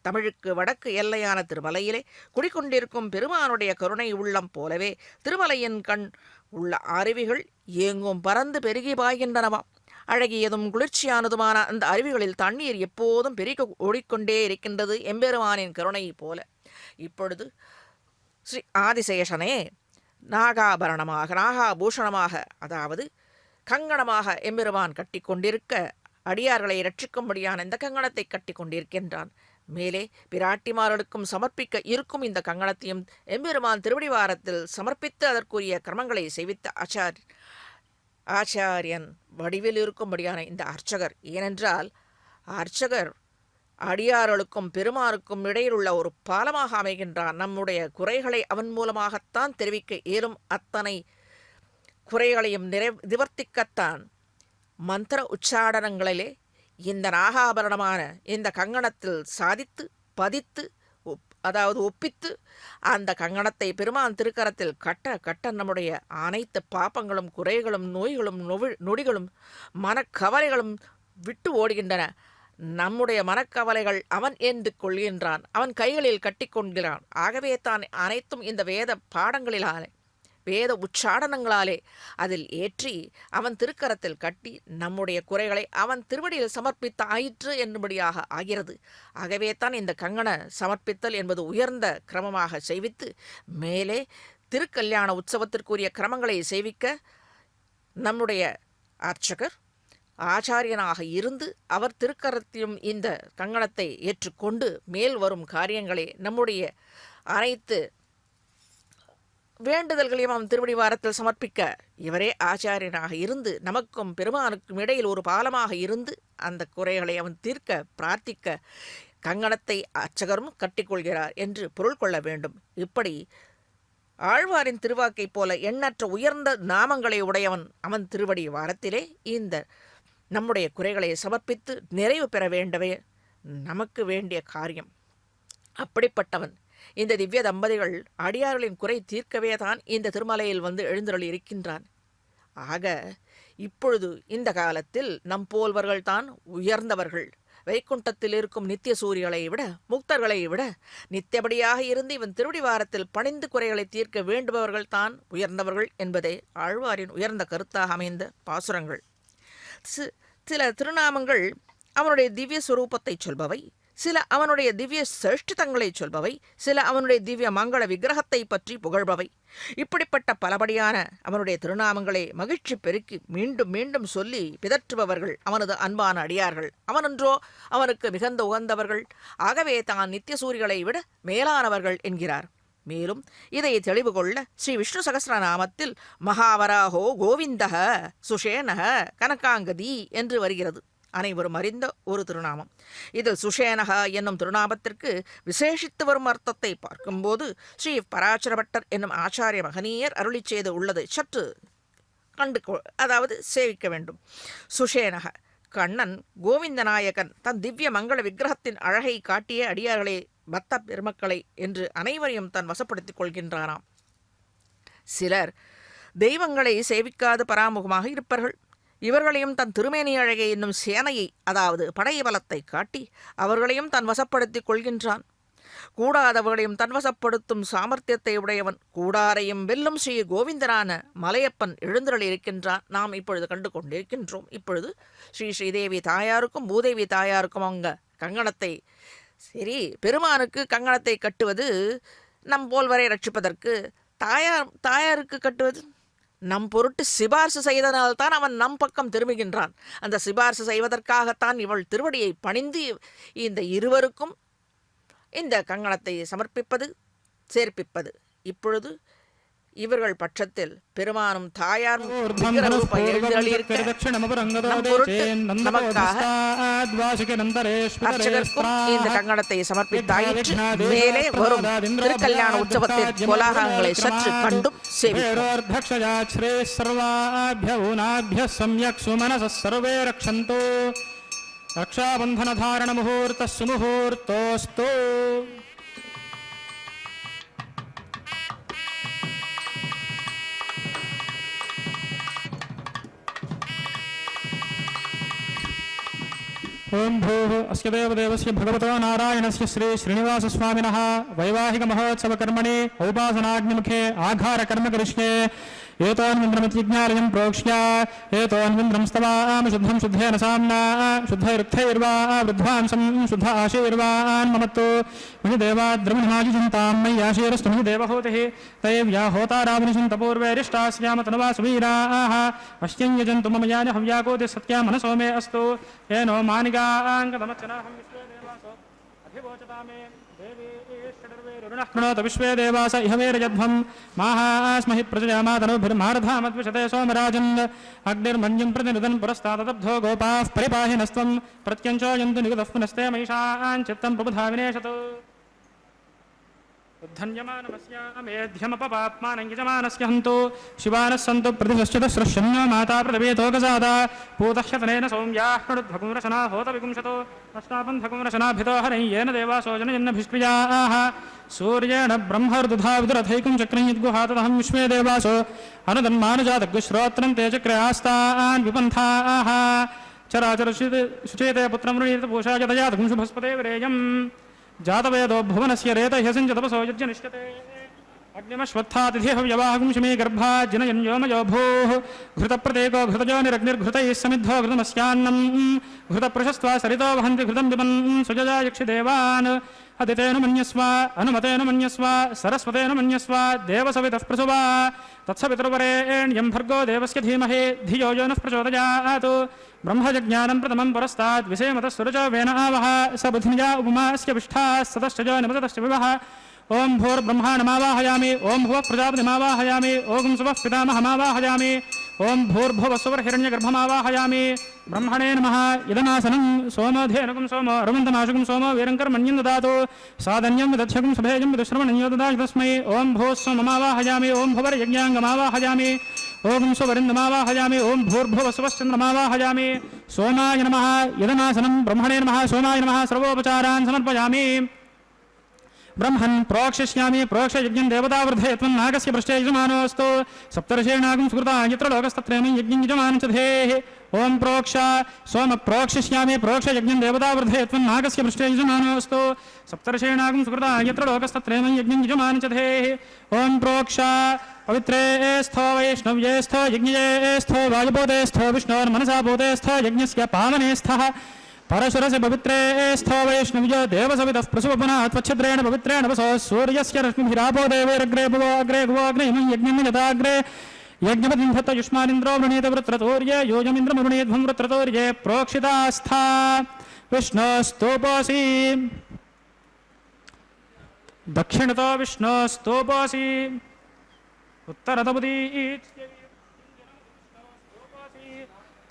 Speaker 3: தமிழுக்கு வடக்கு எல்லையான திருமலையிலே குடிக்கொண்டிருக்கும் பெருமானுடைய கருணை உள்ளம் போலவே திருமலையின் கண் உள்ள அருவிகள் ஏங்கும் பறந்து பெருகி பாய்கின்றனவாம். அழகியதும் குளிர்ச்சியானதுமான அந்த அருவிகளில் தண்ணீர் எப்போதும் பெருக ஓடிக்கொண்டே இருக்கின்றது எம்பெருமானின் கருணை போல. இப்பொழுது ஸ்ரீ ஆதிசேஷனே நாகாபூஷணமாக அதாவது கங்கணமாக எம்பெருமான் கட்டி கொண்டிருக்க அடியார்களை ரட்சிக்கும்படியான இந்த கங்கணத்தை கட்டி கொண்டிருக்கின்றான். மேலே பிராட்டிமார்களுக்கும் சமர்ப்பிக்க இருக்கும் இந்த கங்கணத்தையும் எம்பெருமான் திருவடிவாரத்தில் சமர்ப்பித்து அதற்குரிய கிரமங்களை செய்வித்த ஆச்சாரியன் வடிவில் இருக்கும்படியான இந்த அர்ச்சகர். ஏனென்றால் அர்ச்சகர் அடியார்களுக்கும் பெருமானுக்கும் இடையில் உள்ள ஒரு பாலமாக அமைகின்றான். நம்முடைய குறைகளை அவன் மூலமாகத்தான் தெரிவிக்க இயலும். அத்தனை குறைகளையும் நிவர்த்திக்கத்தான் மந்திர உச்சாடனங்களிலே இந்த நாகாபரணமான இந்த கங்கணத்தில் சாதித்து பதித்து ஒப்பித்து அந்த கங்கணத்தை பெருமான் திருக்கரத்தில் கட்ட நம்முடைய அனைத்து பாப்பங்களும் குறைகளும் நோய்களும் நொடிகளும் மனக்கவலைகளும் விட்டு ஓடுகின்றன. நம்முடைய மனக்கவலைகள் அவன் ஏந்து கொள்கின்றான், அவன் கைகளில் கட்டி கொள்கிறான். ஆகவே தான் அனைத்தும் இந்த வேத பாடங்களிலாலே வேத உச்சாடனங்களாலே அதில் ஏற்றி அவன் திருக்கரத்தில் கட்டி நம்முடைய குறைகளை அவன் திருவடியில் சமர்ப்பித்த ஆயிற்று என்னும்படியாக ஆகிறது. ஆகவே தான் இந்த கங்கண சமர்ப்பித்தல் என்பது உயர்ந்த கிரமமாக செய்வித்து மேலே திருக்கல்யாண உற்சவத்திற்குரிய கிரமங்களை செய்விக்க நம்முடைய அர்ச்சகர் ஆச்சாரியனாக இருந்து அவர் திருக்கரத்திலும் இந்த கங்கணத்தை ஏற்றுக்கொண்டு மேல் வரும் காரியங்களை நம்முடைய அனைத்து வேண்டுதல்களையும் அவன் திருவடி வாரத்தில் சமர்ப்பிக்க இவரே ஆச்சாரியனாக இருந்து நமக்கும் பெருமானுக்கும் இடையில் ஒரு பாலமாக இருந்து அந்த குறைகளை அவன் தீர்க்க பிரார்த்திக்க கங்கணத்தை அர்ச்சகரும் கட்டிக்கொள்கிறார் என்று பொருள் கொள்ள வேண்டும். இப்படி ஆழ்வாரின் திருவாக்கை போல எண்ணற்ற உயர்ந்த நாமங்களை உடையவன் அவன் திருவடி வாரத்திலே இந்த நம்முடைய குறைகளை சமர்ப்பித்து நிறைவு பெற வேண்டவே நமக்கு வேண்டிய காரியம். அப்படிப்பட்டவன் இந்த திவ்ய தம்பதிகள் அடியார்களின் குறை தீர்க்கவே தான் இந்த திருமலையில் வந்து எழுந்தருளி இருக்கின்றான். ஆக இப்பொழுது இந்த காலத்தில் நம் போல்வர்கள் தான் உயர்ந்தவர்கள். வைகுண்டத்தில் இருக்கும் நித்திய சூரிகளை விட முக்தர்களை விட நித்தியபடியாக இருந்து இவன் திருவடிவாரத்தில் பணிந்து குறைகளை தீர்க்க வேண்டுபவர்கள் தான் உயர்ந்தவர்கள் என்பதே ஆழ்வாரின் உயர்ந்த கருத்தாக அமைந்த பாசுரங்கள். சில திருநாமங்கள் அவனுடைய திவ்ய சுரூபத்தை சொல்பவை, சில அவனுடைய திவ்ய சேஷ்டிதங்களை சொல்பவை, சில அவனுடைய திவ்ய மங்கள விக்கிரகத்தை பற்றி புகழ்பவை. இப்படிப்பட்ட பலபடியான அவனுடைய திருநாமங்களை மகிழ்ச்சி பெருக்கி மீண்டும் மீண்டும் சொல்லி பிதற்றுபவர்கள் அவனது அன்பான அடியார்கள். அவனன்றோ அவனுக்கு மிகுந்த உகந்தவர்கள். ஆகவே தான் நித்திய சூரிகளை விட மேலானவர்கள் என்கிறார். மேலும் இதை தெளிவு கொள்ள ஸ்ரீ விஷ்ணு சகஸ்ரநாமத்தில் மகாவராஹோ கோவிந்தக சுஷேனக கனகாங்கதி என்று வருகிறது. அனைவரும் அறிந்த ஒரு திருநாமம். இதில் சுஷேனகா என்னும் திருநாமத்திற்கு விசேஷித்து வரும் அர்த்தத்தை பார்க்கும்போது ஸ்ரீ பராசரபட்டர் என்னும் ஆச்சாரிய மகனீயர் அருளி செய்து உள்ளதை சற்று அதாவது சேவிக்க வேண்டும். சுஷேனக கண்ணன் கோவிந்தநாயகன் தன் திவ்ய மங்கள விக்கிரகத்தின் அழகை காட்டிய அடியார்களே பக்த பெருமக்களை என்று அனைவரையும் தன் வசப்படுத்திக் கொள்கின்றாராம். சிலர் தெய்வங்களை சேவிக்காது பராமுகமாக இருப்பார்கள். இவர்களையும் தன் திருமேனி அழகை என்னும் சேனையை அதாவது படைபலத்தை காட்டி அவர்களையும் தன் வசப்படுத்திக் கொள்கின்றான். கூடாதவர்களையும் தன்வசப்படுத்தும் சாமர்த்தியத்தை உடையவன் கூடாரையும் வெல்லும் ஸ்ரீ கோவிந்தரான மலையப்பன் எழுந்தருளி இருக்கின்றான். நாம் இப்பொழுது கண்டு கொண்டிருக்கின்றோம். இப்பொழுது ஸ்ரீதேவி தாயாருக்கும் பூதேவி தாயாருக்கும் அவங்க கங்கணத்தை சரி பெருமானுக்கு கங்கணத்தை கட்டுவது நம் போல்வரை ரட்சிப்பதற்கு, தாயாருக்கு கட்டுவது நம் பொருட்டு சிபார்சு செய்தனால்தான் அவன் நம் பக்கம் திரும்புகின்றான். அந்த சிபார்சு செய்வதற்காகத்தான் இவள் திருவடியை பணிந்து இந்த இருவருக்கும் இந்த கங்கணத்தை சமர்ப்பிப்பது சேர்ப்பிப்பது. இப்பொழுது இவர்கள் பட்சத்தில் பெருமானும் தாயாரும் இந்த கங்கணத்தை சமர்ப்பித்தாயிற்று. மேலே வரும் திருக்கல்யாண உற்சவத்தின் கோலாகலங்களை சற்று கண்டும்
Speaker 2: சேவிப்போம். ரக்ஷாபந்தன தாரண முகூர்த்த சுமுகூர்த்தோஸ்து. ओम भूः अस्य देवदेवस्य भगवतो नारायणस्य श्री श्रीनिवासस्वामिनः वैवाहिक महोत्सव कर्मणि औपासनाग्निमुखे आघार कर्म करिष्ये. एतोन्विन्द्रमतिज्ञालयं प्रोक्ष्य एतोन्विन्द्रं स्तवाम शुद्धं शुद्धेन साम्ना शुद्धैरुक्थैर्वा वृद्ध्वांसं शुद्ध आशीर्वान् ममत्तु मणिदेवाद्रमणाजिजन्तां मय्याशीरस्तु मणिदेवहूतिः तैव्या होतारावनिषन्त पूर्वैरिष्टास्याम तनुवा सुवीराः पश्यं यजन्तु मम यानि हव्याकोति सत्या मनसो मे अस्तु येनो मानिगाङ्गतमच्चनाहं विश्वे देवासो अधिवोचतामे देवी ृणोत विश्वे देवास इह वीरयध्वं माहास्महि प्रजयामातनुभिर्मारधामद्विषते सोमराजन् अग्निर्मन्युं प्रतिनुदन् पुरस्तादब्धो गोपाः परिपाहिनस्त्वं प्रत्यञ्चोयन्तु निगतः पुनस्ते मयिषान् चित्तं प्रबुधा विनेशतु उद्धन्यमानमस्यामेध्यमपपाप्मानं यजमानस्य हन्तु शिवानः सन्तु प्रतिश्चितस्रश्यन्नो माता पृथिवीतोकजाता पूतह्यतनेन सौम्याः षडुद्भकुंरशना होतविपुंशतो अष्टापन्थकुंरशनाभितो हरै येन देवासो जनयन्नभिष्क्रियाः सूर्येण ब्रह्मर्दुधाविदुरथैकं चक्रं यद्गुहातदहं विश्वे देवासो अनुदन्मानुजातग्श्रोत्रं ते चक्रे आस्तान् विपन्थाः चराचरशुचेते पुत्रं वृणीत पूषा यतयातगुं शुभस्पते विरेयम् जातवेदो भुवनस्य रेतह्यसिञ्चतपसो यज्ञनिष्यते अग्निमश्वत्थातिथिः व्यवाहं शमी गर्भा जनयन्योमयो भूः घृतप्रतेको घृतजोनिरग्निर्घृतैः समिद्धो घृतमस्यान्नं घृतप्रशस्त्वा सरितो वहन्ति घृतं विपन् सुजया यक्षिदेवान् अदितेन मन्यस्व अनुमतेन मन्यस्व सरस्वतेन मन्यस्व देवसवितः प्रसुवा तत्सवितुर्वरेण्यं भर्गो देवस्य धीमहि धियो यो नः प्रचोदयात् ब्रह्मजज्ञानं प्रथमं पुरस्तात् विषयमतः सुरजो वेन आवह स बुद्धिजा उपमास्य विष्ठाः सतश्च जो निमतश्च विवः ओं भूर्ब्रह्माणमावाहयामि ओं भुवः प्रजापतिमावाहयामि ओं सुवः पितामहमावाहयामि ओं भूर्भुवस्सुवर्हिरण्यगर्भमावाहयामि ब्रह्मणे नमः इदमासनं सोमोधेनुकं सोमो अरुवन्तमाशुकं सोमो वीरङ्कर्मण्यं ददातु साधन्यं विदध्यकं सभेजं विदुश्रवणं ददातु तस्मै ओं भूः सोममावाहयामि ओं भुवर्यज्ञाङ्गमावाहयामि ओं सुवरिन्दमावाहयामि ओं भूर्भुवस्सुवश्चन्द्रमावाहयामि सोमाय नमः इदमासनं ब्रह्मणे नमः सोमाय नमः सर्वोपचारान् समर्पयामि ब्रह्मन् प्रोक्षिष्यामि प्रोक्षयज्ञं देवतावृद्धे त्वं नागस्य पृष्ठे यजमानोऽस्तु सप्तर्षेणागं सुकृता यत्र लोकस्तत्रैमं यज्ञं यजमानं च धेः ओं प्रोक्ष सोम प्रोक्षिष्यामि प्रोक्षयज्ञं देवतावृद्धे त्वं नागस्य पृष्ठे यजमानोऽस्तु सप्तर्षेणागं सुकृता यत्र लोकस्तत्रैमं यज्ञं यजमानं च धेः ओं प्रोक्ष पवित्रे स्थो वैष्णव्ये स्थो यज्ञे स्थो वायुभूते स्थो विष्णोर्मनसा भूते स्थो यज्ञस्य पावने स्थः परशुरस्य पवित्रे स्थो वैष्णव्यो देवसवितः प्रसुवपुनः त्वच्छिद्रेण पवित्रेण वसो सूर्यस्य रश्मिभिरापो देवैरग्रे भुवो अग्रे भुवो अग्निमं यज्ञं यथाग्रे यज्ञपतिं धत्त युष्मानिन्द्रो वृणीत वृत्रतोर्ये योजमिन्द्रमवृणीध्वं वृत्रतोर्ये प्रोक्षितास्था विष्णोस्तोपोऽसि दक्षिणतो विष्णोस्तोपोऽसि उत्तरतमुदी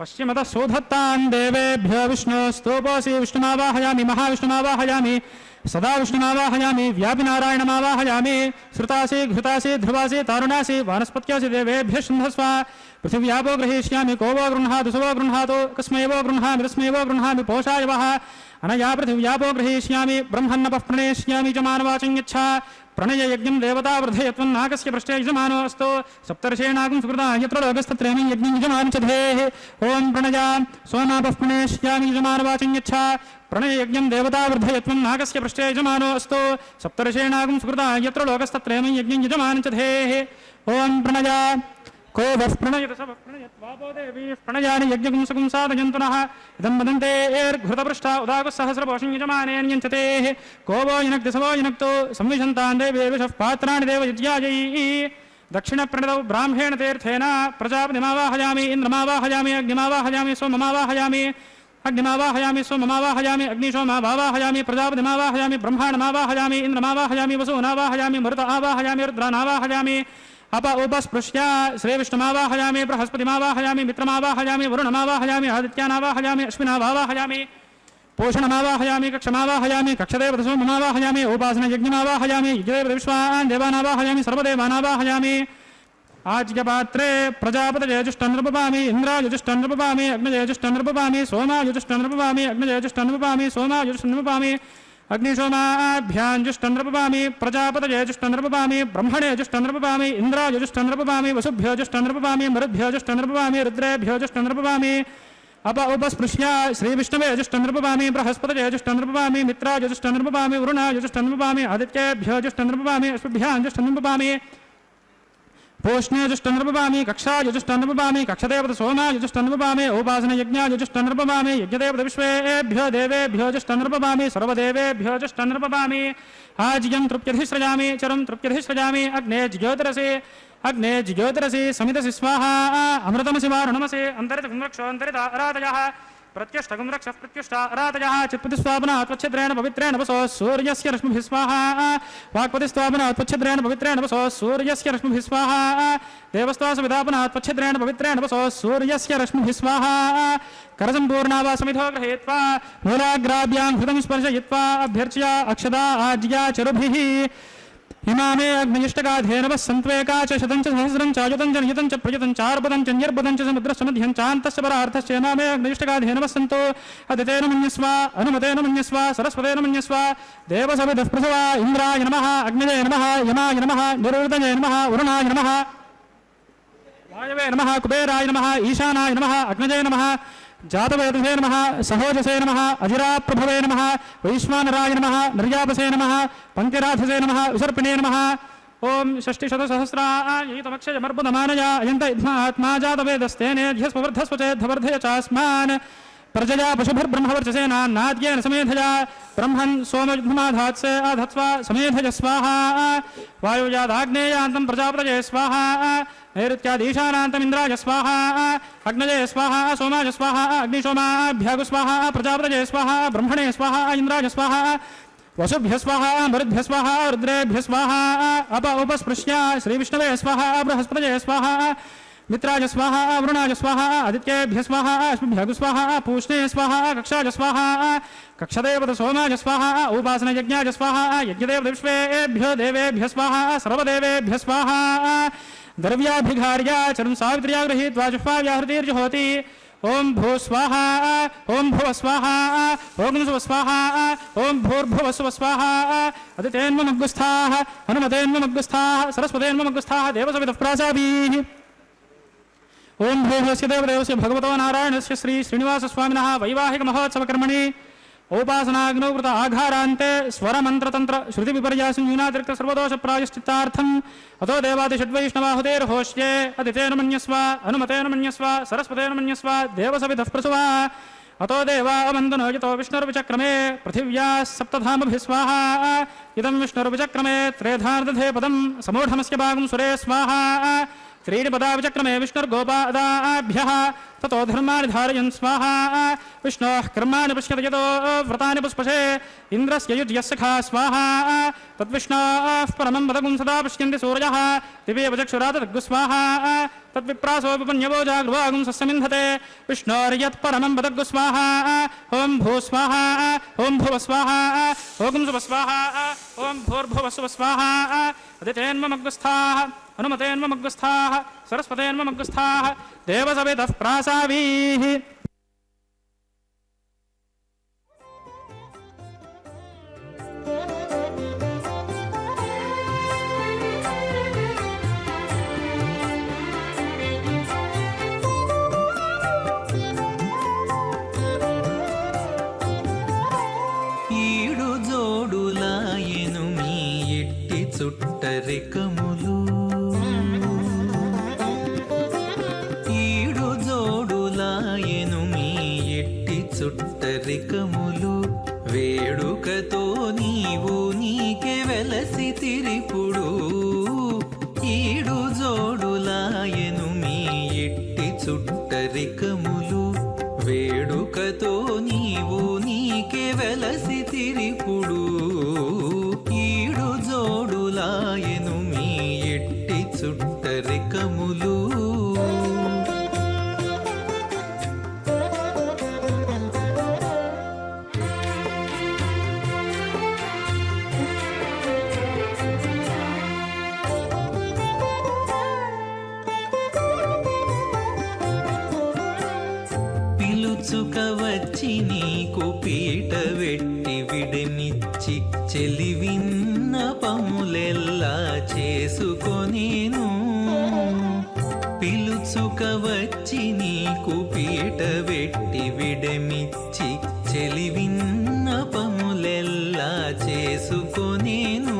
Speaker 2: पश्चिमतः सौधत्तान् देवेभ्यो विष्णोस्तोपोऽसि विष्णुमावाहयामि महाविष्णुमावाहयामि सदा विष्णुमावाहयामि व्यापिनारायणमावाहयामि श्रुतासि घृतासि ध्रुवासि तारुणासि वानस्पत्यासि देवेभ्यः शृन्धस्व पृथिव्यापो गृहीष्यामि को वो गृह्णातु सुवो गृह्णातु कस्मैवो गृह्णामि तस्मैवो गृह्णामि पोषाय वः अनया पृथिव्यापो गृहीष्यामि ब्रह्मन्नपः प्रणेष्यामि च मानवाचं यच्छा प्रणययज्ञं देवता वृद्धयत्वन्नाकस्य पृष्ठे यजमानो अस्तु सप्तर्षेणागं सुकृता यत्र लोकस्तत्रेमं यज्ञं यजमानं च धेः ॐ प्रणया सोमापः प्रणेष्यामि यजमानवाचं यच्छा प्रणययज्ञं देवता वृद्धयत्वन्नाकस्य पृष्ठे यजमानो अस्तु सप्तर्षेणागं सुकृता यत्र लोकस्तत्रेमं यज्ञं यजमानं च धेः ॐ प्रणया को वः प्रणयत स वः प्रणयत्वापो देवीः प्रणयानि यज्ञपुंसकं साधयन्तुनः इदं वदन्ते एर्घृतपृष्ठा उदाकुः सहस्रपोषं यजमानेन यञ्चतेः को वो युनक्ति स वो युनक्तो संविशन्तान् देवेभ्यः पात्राणि देवयज्ञायैः दक्षिणप्रणतौ ब्राह्मेण तीर्थेन प्रजापतिमावाहयामि इन्द्रमावाहयामि अग्निमावाहयामि सोममावाहयामि अग्निमावाहयामि सोममावाहयामि अग्निशोमावाहयामि प्रजापतिमावाहयामि ब्रह्माणमावाहयामि इन्द्रमावाहयामि वसूनावाहयामि मरुत आवाहयामि रुद्रानावाहयामि अप उपस्पृश्य श्रीविष्णुमावाहयामि बृहस्पतिमावाहयामि मित्रमावाहयामि वरुणमावाहयामि आदित्यानावाहयामि अश्विनावाहयामि पोषणमावाहयामि कक्षमावाहयामि कक्षदेवतसोममावाहयामि उपासनयज्ञमावाहयामि यज्ञदेवतविश्वान् देवानावाहयामि सर्वदेवानावाहयामि आज्यपात्रे प्रजापतयजुष्टन्नृपपामि इन्द्रायजुष्टन्नृपपामि अग्नयजुष्टन्नृपपामि सोमायजुष्टन्नृपपामि अग्नयजुष्टन्नृपपामि सोमायजुष्टन्नृपपामि अग्निशोमाभ्याञ्जुष्टन्नृपपामि प्रजापतयजुष्टन्नृपपामि ब्रह्मणेजुष्टन्नृपपामि इन्द्रायजुष्टन्नृपपामि वसुभ्योजुष्टन्नृपपामि मरुद्भ्योजुष्टन्नृपपामि रुद्रेभ्योजुष्टन्नृपपामि अप उपस्पृश्य श्रीविष्णवेजुष्टन्नृपपामि बृहस्पतयजुष्टन्नृपपामि मित्रायजुष्टन्नृपपामि वरुणायजुष्टन्नृपपामि आदित्येभ्योजुष्टन्नृपपामि अश्वभ्याञ्जुष्टन्नृपपामि पोष्णेजुष्टन्नृपपामि कक्षायजुष्टन्नृपपामि कक्षदेवतसोमायजुष्टन्नृपपामि उपासनयज्ञायजुष्टन्नृपपामि यज्ञदेवतविश्वेभ्यो देवेभ्योजुष्टन्नृपपामि सर्वदेवेभ्योजुष्टन्नृपपामि आज्यं तृप्यधिसृजामि चरं तृप्यधिसृजामि अग्ने ज्योतिरसि समितसि स्वाहा अमृतमसि वारुणमसि अन्तरितं रक्षो अन्तरिता अराधयः प्रत्यष्टगुं रक्षः प्रत्युष्टा अराधयः चित्पतिस्वापनात् त्वच्छिद्रेण पवित्रेण वसो सूर्यस्य रश्मिभिः स्वाहा वाक्पतिस्वापनात् त्वच्छिद्रेण पवित्रेण वसो सूर्यस्य रश्मिभिः स्वाहा देवस्त्वासविदापनात् त्वच्छिद्रेण पवित्रेण वसो सूर्यस्य रश्मिभिः स्वाहा करसम्पूर्णा वा समिधो गृहीत्वा मूलाग्राभ्यां हृदं स्पर्शयित्वा अभ्यर्च्य अक्षदा आज्या चरुभिः इमामे अग्निष्टगाधेनवः सन्त्वेका च शतं च सहस्रं च अयुतं च नियतं च प्रयुतं च आर्पदं च न्यर्पदं च समुद्रस्य मध्यं च अन्तस्य परार्थस्य इमामे अग्निष्टगाधेनवः सन्तो अदितेन मन्यस्व अनुमतेन मन्यस्व सरस्वतेन मन्यस्व देवसविदः प्रसवा इन्द्राय नमः अग्नये नमः यमाय नमः निरुदये नमः वरुणाय नमः वायवे नमः कुबेराय नमः ईशानाय नमः अग्नये नमः जातवेदसे नमः सहोजसे नमः अजिराप्रभवे नमः वैश्वानराय नमः निर्यापसे नमः पङ्क्तिराधसे नमः विसर्पिणे नमः ओम षष्टिशतसहस्रायुतमक्षयमर्बुदमानया अयन्त आत्मा जातवेदस्तेनेध्यस्वर्धस्वचेद्धवर्धय चास्मान् प्रजया पशुभिर्ब्रह्मवर्चसेनान्नाद्येन समेधया ब्रह्मन् सोमयुग्धमाधात्से आधत्स्वा समेधय स्वाहा वायुजादाग्नेयान्तं प्रजापतये स्वाहा नैऋत्यादीशानान्तम् इन्द्राय स्वाहा अग्नये स्वाहा सोमाय स्वाहा अग्निशोमाभ्यागु स्वाहा प्रजापतये स्वाहा ब्रह्मणे स्वाहा इन्द्राय स्वाहा वसुभ्य स्वाहा मरुद्भ्य स्वाहा रुद्रेभ्य स्वाहा अप उपस्पृश्य श्रीविष्णवे स्वाहा बृहस्पतये स्वाहा मित्राय स्वाहा वरुणाय स्वाहा आदित्येभ्य स्वाहा अश्विभ्यगु स्वाहा पूष्णे स्वाहा कक्षाय स्वाहा कक्षदेवत सोमाय स्वाहा उपासनयज्ञाय स्वाहा यज्ञदेवविश्वेभ्यो देवेभ्य स्वाहा सर्वदेवेभ्य स्वाहा द्रव्याभिघार्या चरं सावित्र्या गृहीत्वा जुह्वाव्याहृतिर्जुहोति ओम भू स्वाहा ओम भुव स्वाहा ओम सुव स्वाहा ओम भूर्भुव सुव स्वाहा अदितेन्वमग्गुस्थाः हनुमतेन्वमग्गुस्थाः सरस्वतेन्वमग्गुस्थाः देवसवितः प्रासादीः ओम भूभस्य देवदेवस्य भगवतो नारायणस्य श्री श्रीनिवासस्वामिनः वैवाहिक महोत्सवकर्मणि औपासनाग्नौ कृत आघारान्ते स्वरमन्त्रतन्त्र श्रुतिविपर्यासंयूनातिरिक्त सर्वदोष प्रायश्चित्तार्थम् अतो देवादिषड्वैष्णवाहुतेर्होष्ये अदितेन मन्यस्व अनुमतेन मन्यस्व सरस्वतेन मन्यस्व देवसवितः प्रसुवा अतो देवा अवन्दनो यतो विष्णुर्विचक्रमे पृथिव्याः सप्तधामभिः स्वाहा इदं विष्णुर्विचक्रमे त्रेधार्दधे पदं समूढमस्य भागं सुरे स्वाहा त्रीणि पदा विचक्रमे विष्णुर्गोपादाभ्यः ततो धर्माणि धारयन् स्वाहा विष्णोः कर्माणि पश्यति यतो व्रतानि पुष्पशे इन्द्रस्य युज्यः सखा स्वाहा तद्विष्णोः परमं पदगुं सदा पश्यन्ति सूर्यः दिवेव चक्षुरात् तद्गुस्वाहा तद्विप्रासो विपन्यवो जागृवागुं सस्यमिन्धते विष्णोर्यत्परमं पदग्गु स्वाहा ॐ भूस्वाहा ॐ भुवस्वाहा ॐ सुवस्वाहा ॐ भूर्भुवस्वस्वाहा अदितेन्मग्गस्थाः हनुमतेन्मग्गस्थाः सरस्वतेन्मग्गस्थाः देवसवितः प्रासावीः
Speaker 4: చుట్టరికములు ఈడు జోడులాయను మీ ఎట్టి చుట్టరికములు వేడుకతో నీవు నీకే వెలసి తిరిపుడు ఈడు జోడులాయను మీ ఎట్టి చుట్టరికములు వేడుకతో నీవు నీకే వెలసి తిరిపుడు ఈడు జోడులాయను మీ ఎట్టి చుట్టరికములు పిలుచుక వచ్చి నీకు పీట వెట్టి విడమిచ్చి చెలివిన్న పములెల్లా చేసుకొనేను పిలుచుక వచ్చి నీకు పీట వెట్టి విడమిచ్చి చెలివిన్న పములెల్లా చేసుకొనేను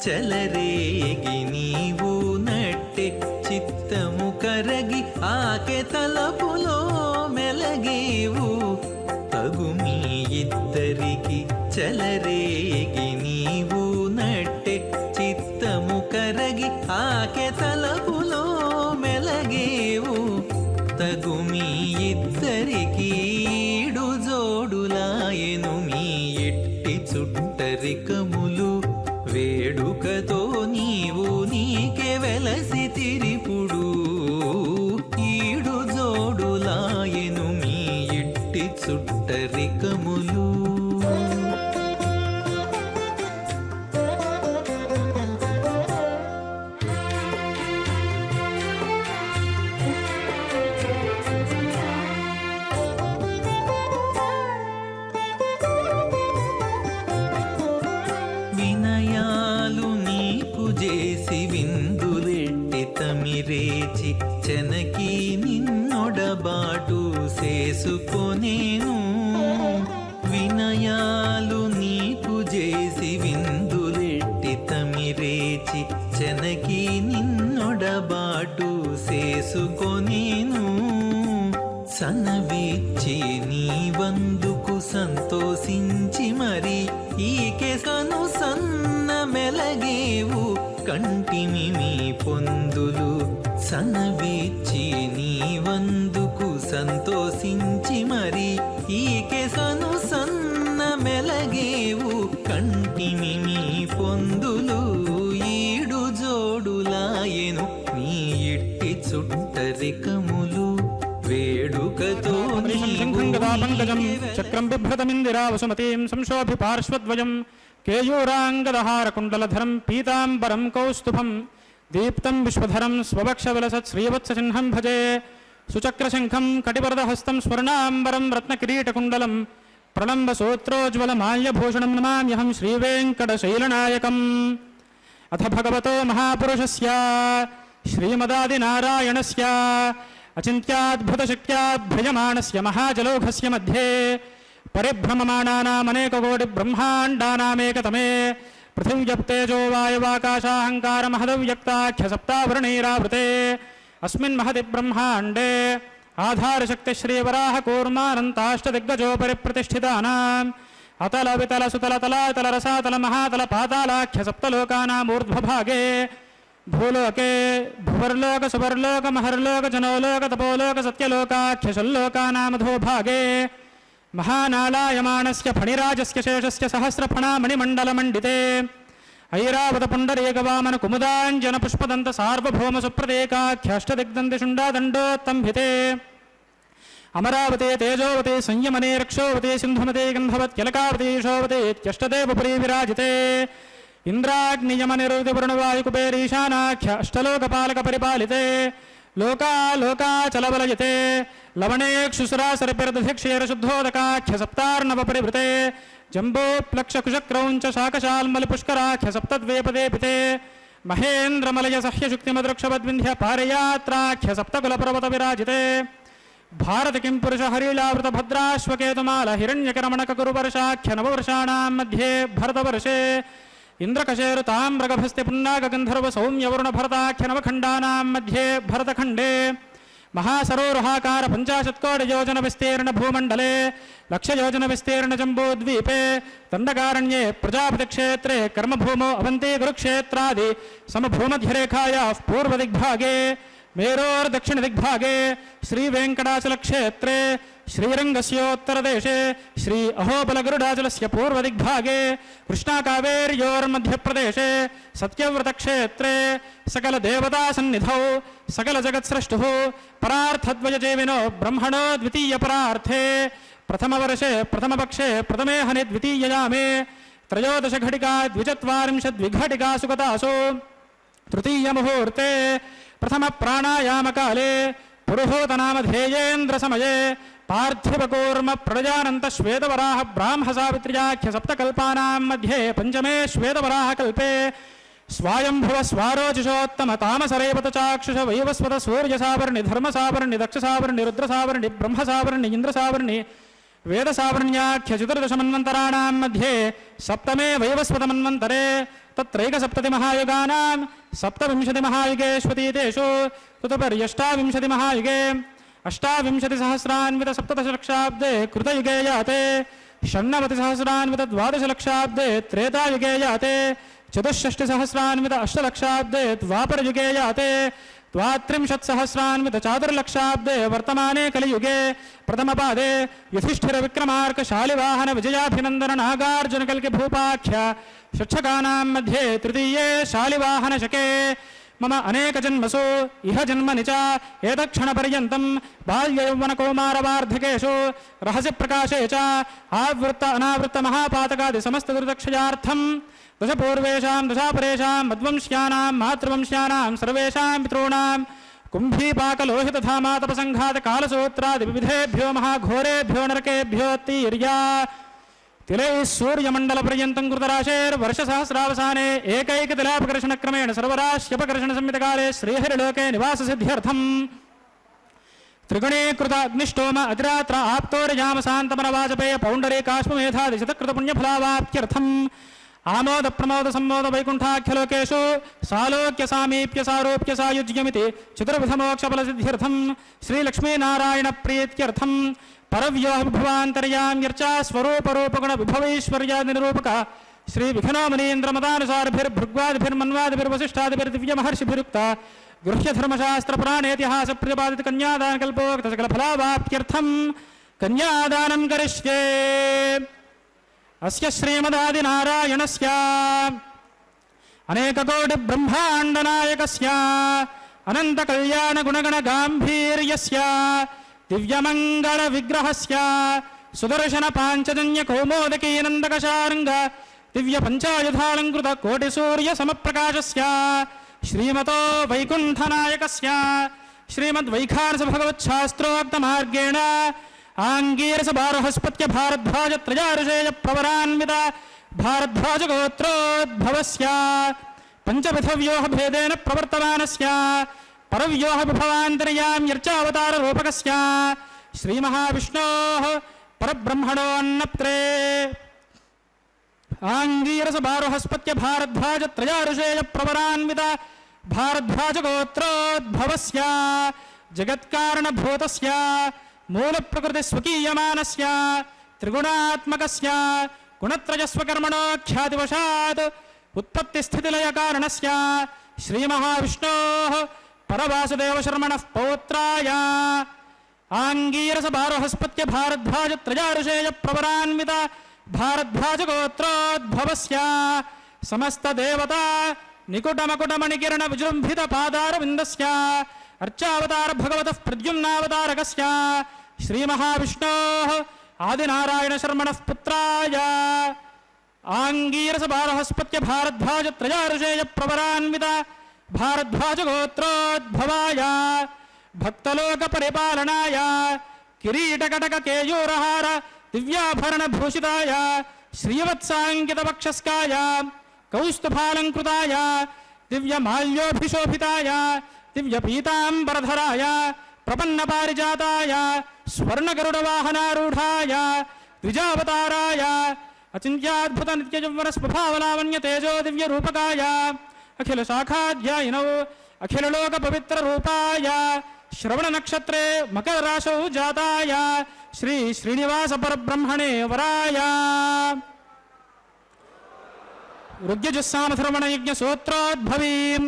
Speaker 4: చలరేగి నీవు నట్టె చిత్తము కరగి ఆకె తలపులో మెలగేవు తగు మీ ఇద్దరికి చలరేగి నీవు నట్టె చిత్తము కరగి ఆకె తలపులో మెలగేవు తగు మీ ఇద్దరికి ఈడు జోడులాయను మీ ఎట్టి చుట్టరికములు వేడుకతో నీవు నీకే వెలసి తిరిపుడు ఈడు జోడులాయను మీ ఎట్టి చుట్టరికములు వినయాలు నీకు చేసి విందులెట్టి తమిరేచి చెనకి నిన్నొడబాటు చేసుకొనేను వినయాలు నీకు చేసి విందులెట్టి తమిరేచి చెనకి నిన్నొడబాటు చేసుకొనేను సనవిచ్చి నీ వందుకు సంతోషించి మరి ఈకే కను సన్న మెలగేవు కంటిమి మీ పొందులు సనవిచ్చి నీ వందుకు సంతోషించి మరి ఈకే కను సన్న మెలగేవు కంటిమి మీ పొందులు ఈడు జోడులాయను నీ ఎట్టి చుట్టరికములు వేడుకతో
Speaker 2: పంకజం చక్రం బిభ్రతమిందిరా వసుమతీం సంశోభి పార్శ్వద్వయం కేయూరాంగదహారకుండలధరం పీతాంబరం కౌస్తుభం దీప్తం విశ్వధరం స్వభక్షవిలసత్ శ్రీవత్సచిహ్నం భజే సుచక్రశంఖం కటివరదహస్తం స్వర్ణాంబరం రత్నకిరీటకుండలం ప్రళంబసూత్రోజ్వలమాల్యభూషణం నమామ్యహం శ్రీవేంకటశైలనాయకం అథ భగవతో మహాపురుషస్య శ్రీమదాదినారాయణస్య అచింత్యాద్భుతశక్త్యాభ్రయమాణస్య మహాజలౌఘస్య మధ్యే పరిభ్రమమాణానామనేకకోటిబ్రహ్మాండానామేకతమే పృథివ్యప్తేజో వాయువాకాశాహంకారమహదవ్యక్తాఖ్య సప్తావృణైరావృతే అస్మిన్ మహతి బ్రహ్మాండే ఆధారశక్తిశ్రీవరాహ కూర్మానంతాష్టదిగ్గజోపరి ప్రతిష్ఠితానాం అతల వితల సుతల తలాతల రసాతల మహాతల పాతాళాఖ్య సప్తలోకానామూర్ధ్వభాగే భూలోకే భువర్లోక సువర్లోక మహర్లోక జనోలోక తపోలోక సత్యలోకాఖ్యశల్లోకానామధో భాగే మహానాళాయమానస్య ఫణిరాజస్య శేషస్య సహస్రఫణామణిమండలమండితే ఐరావత పుండరీకవామన కుముదాంజన పుష్పదంత సార్వభౌమ సుప్రదేకాఖ్యష్టదిగ్దంతి శుండాదండోత్తంభితే అమరావతి తేజోవతి సంయమనే రక్షోవతి సింధుమతి గంధవత్యలకావతి శోవతి ఇత్యష్టదేవపురీ విరాజితే ఇంద్రాగ్నియమనిరుతి వరుణవాయుకుబేరీశానాఖ్య అష్టలోకపాలక పరిపాలితే లోకాలోకాచలబలయతే లవణేక్షుసురాసరిపిరదధిక్షేరశుద్ధోదకాఖ్య సప్తార్ణవ పరివృతే జంబోప్లక్షకుశక్రౌంచ శాకశాల్మలిపుష్కరాఖ్య సప్తద్వేపదేపితే మహేంద్రమలయ సహ్యశుక్తిమదృక్షవద్వింధ్య పారయాత్రాఖ్య సప్తకులపర్వత విరాజితే భారత కిం పురుష హరిళావృత భద్రాశ్వకేతుమాల హిరణ్యకరమణకకురువర్షాఖ్య నవవర్షాణాం మధ్యే భరతవర్షే ఇంద్రకశేరు తామ్రగభస్తి పున్నాగంధర్వ సౌమ్యవరుణ భరతాఖ్య నవఖండానాం మధ్యే భరతఖండే మహాసరోరుహాకార 50 కోటి యోజన విస్తీర్ణ భూమండలే 1,00,000 యోజన విస్తీర్ణ జంబూద్వీపే దండకారణ్యే ప్రజాపతిక్షేత్రే కర్మభూమో అవంతి కురుక్షేత్రాది సమభూమధ్యరేఖాయా పూర్వదిగ్భాగే మేరోర్దక్షిణదిగ్భాగే శ్రీవేంకటాచలక్షేత్రే శ్రీరంగస్యోత్తరదేశే శ్రీ అహోబలగరుడాచలస్య పూర్వదిగ్భాగే కృష్ణాకావేర్యోర్మధ్యప్రదేశే సత్యవ్రతక్షేత్రే సకలదేవతాసన్నిధౌ సకలజగత్స్రష్టుః పరార్థద్వయజేవినో బ్రహ్మణో ద్వితీయపరార్థే ప్రథమవర్షే ప్రథమపక్షే ప్రథమే హని ద్వితీయయామే త్రయోదశ ఘటికా ద్విచత్వారింశద్విఘటికా సుగతాసు తృతీయముహూర్తే ప్రథమ ప్రాణాయామకాలే పురుహూతనామధేయేంద్ర సమయే పార్థివకూర్మ ప్రజానంత శ్వేతవరాహ బ్రాహ్మ సావిత్ర్యాఖ్య సప్తకల్పానాం మధ్యే పంచమే శ్వేతవరాహ కల్పే స్వాయంభువ స్వారోచిషోత్తమ తామసరేవత చాక్షుష వైవస్వత సూర్యసావర్ణి ధర్మసావర్ణి దక్షసావర్ణి రుద్రసావర్ణి బ్రహ్మసావర్ణి ఇంద్రసావర్ణి వేదసావర్ణ్యాఖ్య చతుర్దశమన్వంతరాణాం మధ్యే సప్తమే వైవస్వతమన్వంతరే తత్రైకసప్తతి మహాయుగానాం సప్తవింశతి మహాయుగేష్వతీతేషు తదుపర్యష్టావింశతి మహాయుగే అష్టావింశతి సహస్రాన్విత సప్తదశలక్షాబ్దే కృతయుగే యాతే షణ్ణవతి సహస్రాన్విత ద్వాదశలక్షాబ్దే త్రేతాయుగే యాతే చతుషష్టి సహస్రాన్విత అష్టలక్షాబ్దే ద్వాపరయుగే యాతే ద్వాత్రింశత్ సహస్రాన్విత చాతుర్లక్షాబ్దే వర్తమానే కలియుగే ప్రథమపాదే యుధిష్ఠిర విక్రమార్క శాలివాహన విజయాభినందన నాగార్జున కల్కి భూపాఖ్య షట్ఛకానాం మధ్యే తృతీయే శాలివాహన శకే మమ అనేక జన్మసు ఇహ జన్మని చ ఏతక్షణ పర్యంతం బాల్య యౌవన కౌమార వార్ధకేషు రహస్య ప్రకాశే చ ఆవృత్త అనావృత్త మహాపాతకాది సమస్త దుర్దక్షయార్థం దశపూర్వేషాం దశాపరేషాం మద్వంశ్యానాం మాతృవంశ్యానాం సర్వేషాం పితॄణాం కుంభీపాకలోహితధామాతపసంఘాత కాలసూత్రాది వివిధేభ్యో మహాఘోరేభ్యో నరకేభ్యోత్తీర్యా తిలైః సూర్యమండల పర్యంతం కృతరాశేర్వర్షసహస్రావసానే ఏకైకతిలాపకర్షణక్రమేణ సర్వరాశ్యపకర్షణ సంహితకాలే శ్రీహరిలోకే నివాససిద్ధ్యర్థం త్రిగుణీకృత అగ్నిష్టోమ అతిరాత్ర ఆప్తోర్యామశాంతమనవాజపేయ పౌండరీకాశ్వమేధాది శతకృత పుణ్యఫలావాప్త్యర్థం ఆమోద ప్రమోద సంమోద వైకుంఠాఖ్యలోకేషు సాలోక్య సామీప్య సారూప్య సాయుజ్యమితి చతుర్విధ మోక్షఫలసిద్ధ్యర్థం శ్రీలక్ష్మీనారాయణ ప్రీత్యర్థం పరవ్యోహ విభవాంతర్యామ్యర్చా స్వరూపరూపగుణ విభవైశ్వర్యాది నిరూపక శ్రీ విఘ్నోమనీంద్రమదానుసారిభిర్భృగ్వాదిభిర్మన్వాదిభిర్వశిష్టాదిభిర్దివ్యమహర్షిభిరుక్త గృహ్యధర్మశాస్త్ర పురాణేతిహాస ప్రతిపాదిత కన్యాదాన కల్పోక్త సకల ఫలావాప్త్యర్థం కన్యాదానం కరిష్యే అస్య శ్రీమదాదినారాయణస్య అనేకకోటి బ్రహ్మాండనాయకస్య అనంత కళ్యాణ గుణగణ గాంభీర్యస్య దివ్యమంగళ విగ్రహస్య సుదర్శన పాంచజన్య కౌమోదకీనందకశారంగ దివ్య పంచాయుధాలంకృత కోటి సూర్య సమప్రకాశస్య శ్రీమతో వైకుంఠనాయకస్య శ్రీమద్వైఖానస భగవచ్ఛాస్త్రోక్త మార్గేణ ఆంగీరస బారహస్పత్య భారద్వాజ త్రయారుషేయ ప్రవరాన్విత భారద్వాజ గోత్రోద్భవస్య పంచవిధ వ్యూహ భేదేన ప్రవర్తమానస్య పరవ్యూహ విభవాంతర్యామ్యర్చావతార రూపకస్య శ్రీమహావిష్ణోః పరబ్రహ్మణోన్నప్త్రే ఆంగీరస బారహస్పత్య భారద్వాజ త్రయారుషేయ ప్రవరాన్విత భారద్వాజ గోత్రోద్భవస్య జగత్కారణభూతస్య మూల ప్రకృతి స్వకీయమానస్య త్రిగుణాత్మకస్య గుణత్రయస్వకర్మణో ఖ్యాతివశాత్ ఉత్పత్తి స్థితిలయ కారణస్య श्रीमहाविष्णोः परवासुदेवशर्मणः पौत्राय आङ्गीरसभारोहस्पत्य भारद्वाजत्रयाऋषेय प्रवरान्विता भारद्वाजगोत्रोद्भवस्य समस्तदेवता निकुटमकुटमणिकिरण विजृम्भित पादारविन्दस्य अर्चावतार भगवतः प्रद्युम्नावतारकस्य श्रीमहाविष्णोः आदिनारायणशर्मणः पुत्राय आङ्गीरसभारोहस्पत्य भारद्वाजत्रयाऋषेय प्रवरान्विता भारद्वाजगोत्रोद्भवाय भक्तलोकपरिपालनाय किरीटकटककेयूरहार दिव्याभरणभूषिताय श्रीवत्साङ्कितवक्षस्काय कौस्तुभालङ्कृताय दिव्यमाल्योभिशोभिताय दिव्यपीताम्बरधराय प्रपन्नपारिजाताय स्वर्णगरुडवाहनारूढाय द्विजावताराय अचिन्त्याद्भुतनित्ययौवनस्वभावलावण्यतेजो दिव्यरूपकाय अखिलशाखाध्यायिनौ अखिललोकपवित्ररूपाय श्रवणनक्षत्रे मकरराशौ जाताय श्री श्रीनिवासपरब्रह्मणे वराय ऋग्यजुस्सामधर्मणयज्ञसूत्रोद्भवीं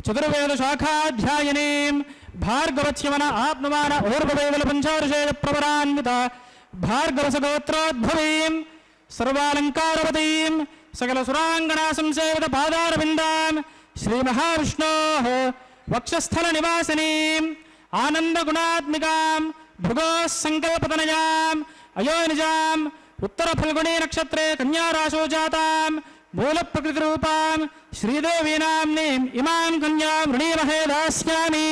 Speaker 2: चतुर्वेदशाखाध्यायिनीं भार्गवत्स्यवन आत्मवान ऊर्ध्ववेदलपञ्चाऋषेय प्रवरान्विता भार्गवसगोत्रोद्भवीं सर्वालङ्कारवतीं सकलसुराङ्गनासंसेवितपादारविन्दां श्रीमहाविष्णोः वक्षस्थलनिवासिनीम् आनन्दगुणात्मिकां भृगोः सङ्कल्पतनयाम् अयोनिजाम् उत्तरफल्गुणी नक्षत्रे कन्याराशौ जातां मूलप्रकृतिरूपां श्रीदेवीनाम्नीम् इमां कन्यां वृणीमहे दास्यामि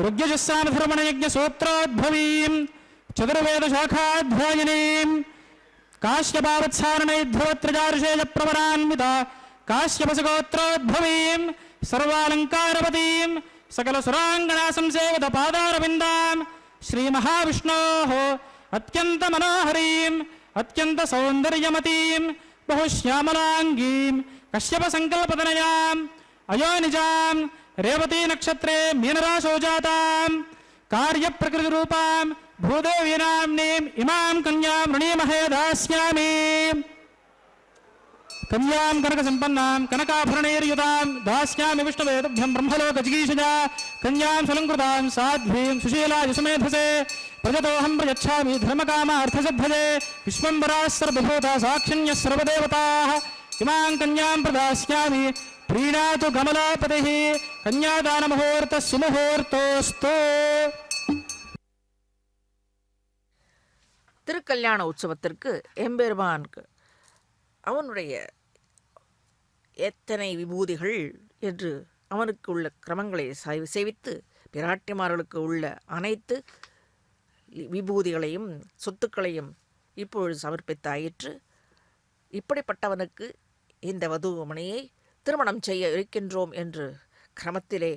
Speaker 2: ऋग्यजुस्सामधर्मणयज्ञसूत्रोद्भवीं चतुर्वेदशाखाध्यायिनीं काश्यपावत्सारणैर्ध्रुवत्रजाऋषेय प्रवरान्विता काश्यपसगोत्रोद्भवीं सर्वालङ्कारवतीं सकलसुराङ्गनासंसेवितपादारविन्दां श्रीमहाविष्णोः अत्यन्तमनोहरीं अत्यन्तसौन्दर्यमतीं बहुश्यामलाङ्गीं कश्यपसङ्कल्पतनयाम् अयोनिजां रेवती नक्षत्रे मीनराशौ जातां कार्यप्रकृतिरूपां भूदेवीनाम्नीम् इमां कन्यां वृणीमहे दास्यामि कन्यां कनकसम्पन्नां कनकाभरणैर्युतां दास्यामि विष्णुवेदभ्यं ब्रह्मलोकजिगीषजा कन्यां सुलङ्कृतां साध्वीं सुशीलायुसमेधसे प्रजतोऽहं प्रयच्छामि धर्मकामार्थसिद्धये विश्वम्बराः सर्वभूता साक्षिण्यः सर्वदेवताः इमां कन्यां प्रदास्यामि प्रीणातु कमलापतिः कन्यादानमुहूर्तः सुमुहूर्तोऽस्तु
Speaker 3: திருக்கல்யாண உற்சவத்திற்கு எம்பெருமானுக்கு அவனுடைய எத்தனை விபூதிகள் என்று அவனுக்கு உள்ள கிரமங்களை சேவித்து பிராட்டிமார்களுக்கு உள்ள அனைத்து விபூதிகளையும் சொத்துக்களையும் இப்பொழுது சமர்ப்பித்தாயிற்று. இப்படிப்பட்டவனுக்கு இந்த வதுமணியை திருமணம் செய்ய இருக்கின்றோம் என்று கிரமத்திலே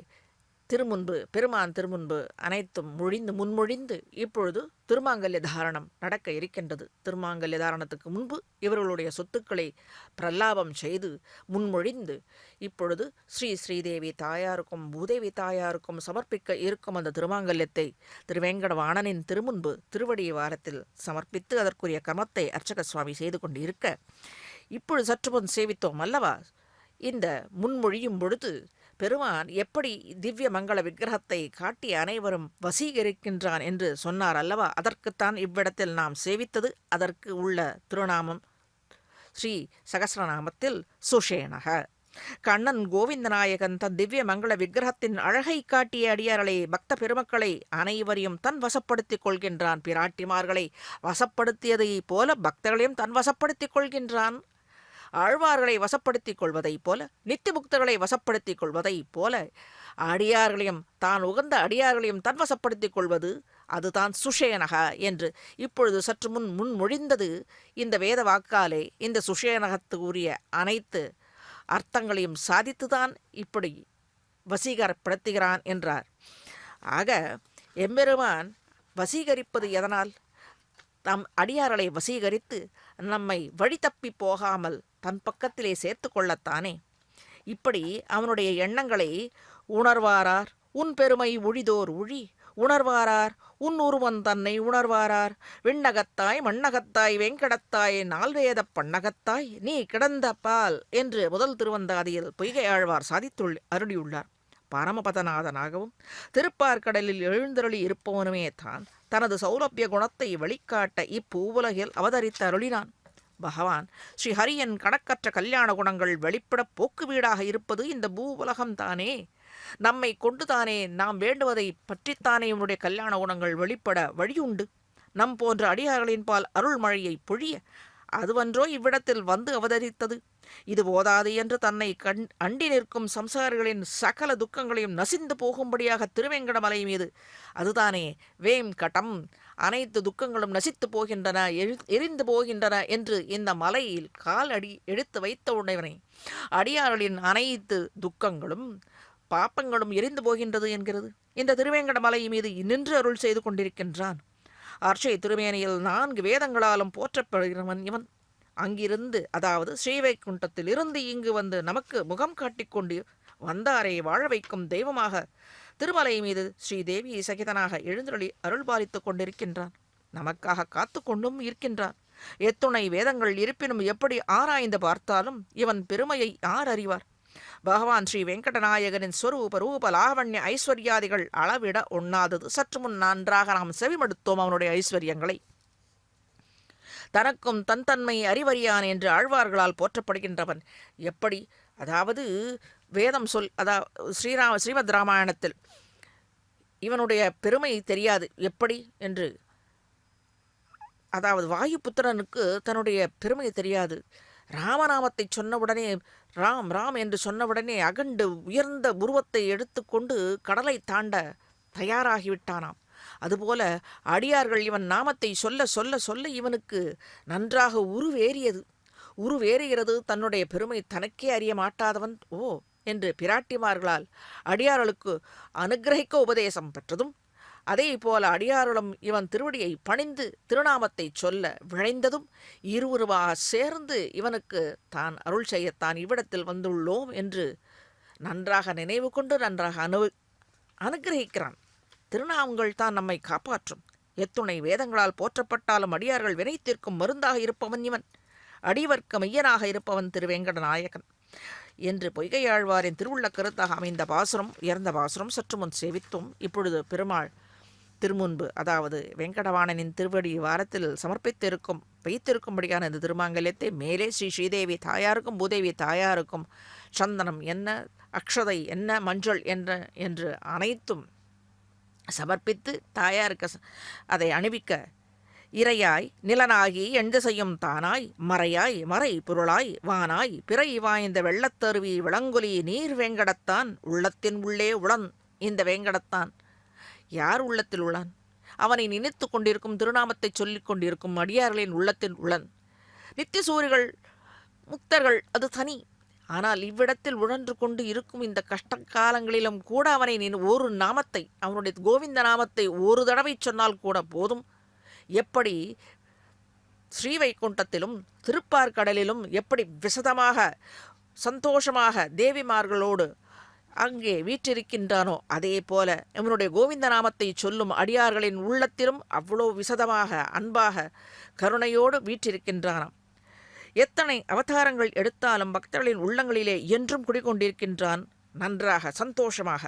Speaker 3: பெருமான் திருமுன்பு அனைத்தும் முன்மொழிந்து இப்பொழுது திருமாங்கல்ய தாரணம் நடக்க இருக்கின்றது. திருமாங்கல்ய தாரணத்துக்கு முன்பு இவர்களுடைய சொத்துக்களை பிரலாபம் செய்து முன்மொழிந்து இப்பொழுது ஸ்ரீதேவி தாயாருக்கும் பூதேவி தாயாருக்கும் சமர்ப்பிக்க இருக்கும் அந்த திருமாங்கல்யத்தை திருவேங்கடவாணனின் திருமுன்பு திருவடி வாரத்தில் சமர்ப்பித்து அதற்குரிய கர்மத்தை அர்ச்சக சுவாமி செய்து கொண்டு இருக்க இப்பொழுது சற்று முன் சேவித்தோம் அல்லவா. இந்த முன்மொழியும் பொழுது பெருமான் எப்படி திவ்ய மங்கள விக்கிரகத்தை காட்டி அனைவரும் வசீகரிக்கின்றான் என்று சொன்னார் அல்லவா. அதற்குத்தான் இவ்விடத்தில் நாம் சேவித்தது. அதற்கு உள்ள திருநாமம் ஸ்ரீ சகஸ்ரநாமத்தில் சுஷேணக. கண்ணன் கோவிந்தநாயகன் தன் திவ்ய மங்கள விக்கிரகத்தின் அழகை காட்டிய அடியார்களை பக்த பெருமக்களை அனைவரையும் தன் வசப்படுத்திக் கொள்கின்றான். பிராட்டிமார்களை வசப்படுத்தியதை போல பக்தர்களையும் தன் வசப்படுத்திக் கொள்கின்றான். ஆழ்வார்களை வசப்படுத்திக் கொள்வதைப் போல நித்திமுக்தர்களை வசப்படுத்திக் கொள்வதைப் போல அடியார்களையும் தான் உகந்த அடியார்களையும் தன் வசப்படுத்திக் கொள்வது அதுதான் சுஷேனக என்று இப்பொழுது சற்று முன்மொழிந்தது. இந்த வேத வாக்காலே இந்த சுஷேனகத்து உரிய அனைத்து அர்த்தங்களையும் சாதித்துதான் இப்படி வசீகரப்படுத்துகிறான் என்றார். ஆக எம்பெருமான் வசீகரிப்பது எதனால்? தம் அடியார்களை வசீகரித்து நம்மை வழி தப்பி போகாமல் தன் பக்கத்திலே சேர்த்து கொள்ளத்தானே. இப்படி அவனுடைய எண்ணங்களை உணர்வாரார் உன் பெருமை ஒழிதோர் ஒழி உணர்வாரார் உன்னுருவன் தன்னை உணர்வாரார். விண்ணகத்தாய் மண்ணகத்தாய் வெங்கடத்தாய் நால்வேதப் பண்ணகத்தாய் நீ கிடந்த பால் என்று முதல் திருவந்தாதியில் பொய்கை ஆழ்வார் சாதித்துள் அருளியுள்ளார். பரமபதநாதனாகவும் திருப்பார்கடலில் எழுந்தருளி இருப்பவனுமே தான் தனது சௌலபிய குணத்தை வெளிக்காட்ட இப்பூவுலகில் அவதரித்து அருளினான். பகவான் ஸ்ரீஹரியன் கணக்கற்ற கல்யாண குணங்கள் வெளிப்பட போக்கு வீடாக இருப்பது இந்த பூவுலகம்தானே. நம்மை கொண்டுதானே நாம் வேண்டுவதை பற்றித்தானே உன்னுடைய கல்யாண குணங்கள் வெளிப்பட வழியுண்டு. நம் போன்ற அடியார்களின் பால் அருள்மழையை பொழிய அதுவன்றோ இவ்விடத்தில் வந்து அவதரித்தது. இது போதாது என்று தன்னை அண்டி நிற்கும் சம்சாரிகளின் சகல துக்கங்களையும் நசிந்து போகும்படியாக திருவேங்கடமலை மீது அதுதானே வேம் கட்டம் அனைத்து துக்கங்களும் நசித்து போகின்றன, எரிந்து போகின்றன என்று இந்த மலையில் கால் அடி எடுத்து வைத்த உடனே அடியார்களின் அனைத்து துக்கங்களும் பாப்பங்களும் எரிந்து போகின்றது என்கிறது. இந்த திருவேங்கடமலை மீது நின்று அருள் செய்து கொண்டிருக்கின்றான். அர்ச்சை திருமேனியில் 4 வேதங்களாலும் போற்றப்படுகிறவன் இவன். அங்கிருந்து, அதாவது ஸ்ரீவைகுண்டத்தில் இருந்து இங்கு வந்து நமக்கு முகம் காட்டிக்கொண்டு வந்தாரை வாழ வைக்கும் தெய்வமாக திருமலை மீது ஸ்ரீதேவி சகிதனாக எழுந்தருளி அருள்பாலித்துக் கொண்டிருக்கின்றான். நமக்காக காத்து கொண்டும் இருக்கின்றான். எத்துணை வேதங்கள் இருப்பினும் எப்படி ஆராய்ந்து பார்த்தாலும் இவன் பெருமையை யார் அறிவார்? பகவான் ஸ்ரீ வெங்கடநாயகனின் ஸ்வரூப ரூப லாவண்ய ஐஸ்வர்யாதிகள் அளவிட ஒண்ணாதது. சற்று முன் நன்றாக நாம் செவிமடுத்தோம் அவனுடைய ஐஸ்வர்யங்களை. தனக்கும் தன்மை அறிவறியான் என்று ஆழ்வார்களால் போற்றப்படுகின்றவன் எப்படி, அதாவது வேதம் ஸ்ரீமத் ராமாயணத்தில் இவனுடைய பெருமை தெரியாது எப்படி என்று, அதாவது வாயு புத்திரனுக்கு தன்னுடைய பெருமை தெரியாது. ராமநாமத்தை சொன்னவுடனே ராம் ராம் என்று சொன்னவுடனே அகண்டு உயர்ந்த உருவத்தை எடுத்துக்கொண்டு கடலை தாண்ட தயாராகிவிட்டானாம். அதுபோல அடியார்கள் இவன் நாமத்தை சொல்ல சொல்ல சொல்ல இவனுக்கு நன்றாக உருவேறுகிறது. தன்னுடைய பெருமை தனக்கே அறிய மாட்டாதவன் ஓ என்று பிராட்டிமார்களால் அடியார்களுக்கு அனுகிரகிக்க உபதேசம் பெற்றதும், அதே போல அடியார்களும் இவன் திருவடியை பணிந்து திருநாமத்தை சொல்ல விழைந்ததும் இருவருவாக சேர்ந்து இவனுக்கு தான் அருள் செய்யத்தான் இவ்விடத்தில் வந்துள்ளோம் என்று நன்றாக நினைவு கொண்டு நன்றாக அனுகிரகிக்கிறான். திருநாமங்கள் தான் நம்மை காப்பாற்றும். எத்துணை வேதங்களால் போற்றப்பட்டாலும் அடியார்கள் வினைத்திற்கும் மருந்தாக இருப்பவன் இவன். அடிவர்க்க மையனாக இருப்பவன் திருவேங்கட நாயகன் என்று பொய்கையாழ்வாரின் திருவுள்ள கருத்தாக அமைந்த பாசுரம், உயர்ந்த பாசுரம் சற்று முன் சேவித்தோம். இப்பொழுது பெருமாள் திருமுன்பு, அதாவது வெங்கடவாணனின் திருவடி வாரத்தில் வைத்திருக்கும்படியான இந்த திருமாங்கல்யத்தை மேலே ஸ்ரீதேவி தாயாருக்கும் பூதேவி தாயாருக்கும் சந்தனம் என்ன, அக்ஷதை என்ன, மஞ்சள் என்று அனைத்தும் சமர்ப்பித்து தாயாருக்கு அதை அணிவிக்க இறையாய் நிலனாகி எண்திசையும் தானாய் மறையாய் மறை பொருளாய் வானாய் பிறை வாய்ந்த வெள்ளத்தருவி விளங்குலி நீர் வேங்கடத்தான் உள்ளத்தின் உள்ளே உளன். இந்த வேங்கடத்தான் யார் உள்ளத்தில் உள்ளான்? அவனை நினைத்து கொண்டிருக்கும் திருநாமத்தை சொல்லிக் கொண்டிருக்கும் அடியார்களின் உள்ளத்தில் உள்ளன். நித்திய சூரிகள் முக்தர்கள் அது தனி. ஆனால் இவ்விடத்தில் உழன்று கொண்டு இருக்கும் இந்த கஷ்ட காலங்களிலும் கூட அவனை ஒரு நாமத்தை, அவனுடைய கோவிந்த நாமத்தை ஒரு தடவை சொன்னால் கூட போதும். எப்படி ஸ்ரீவைகுண்டத்திலும் திருப்பார்கடலிலும் எப்படி விசதமாக சந்தோஷமாக தேவிமார்களோடு அங்கே வீற்றிருக்கின்றானோ அதே போல இவனுடைய கோவிந்த நாமத்தை சொல்லும் அடியார்களின் உள்ளத்திலும் அவ்வளோ விசதமாக அன்பாக கருணையோடு வீற்றிருக்கின்றானாம். எத்தனை அவதாரங்கள் எடுத்தாலும் பக்தர்களின் உள்ளங்களிலே என்றும் குடிகொண்டிருக்கின்றான் நன்றாக சந்தோஷமாக.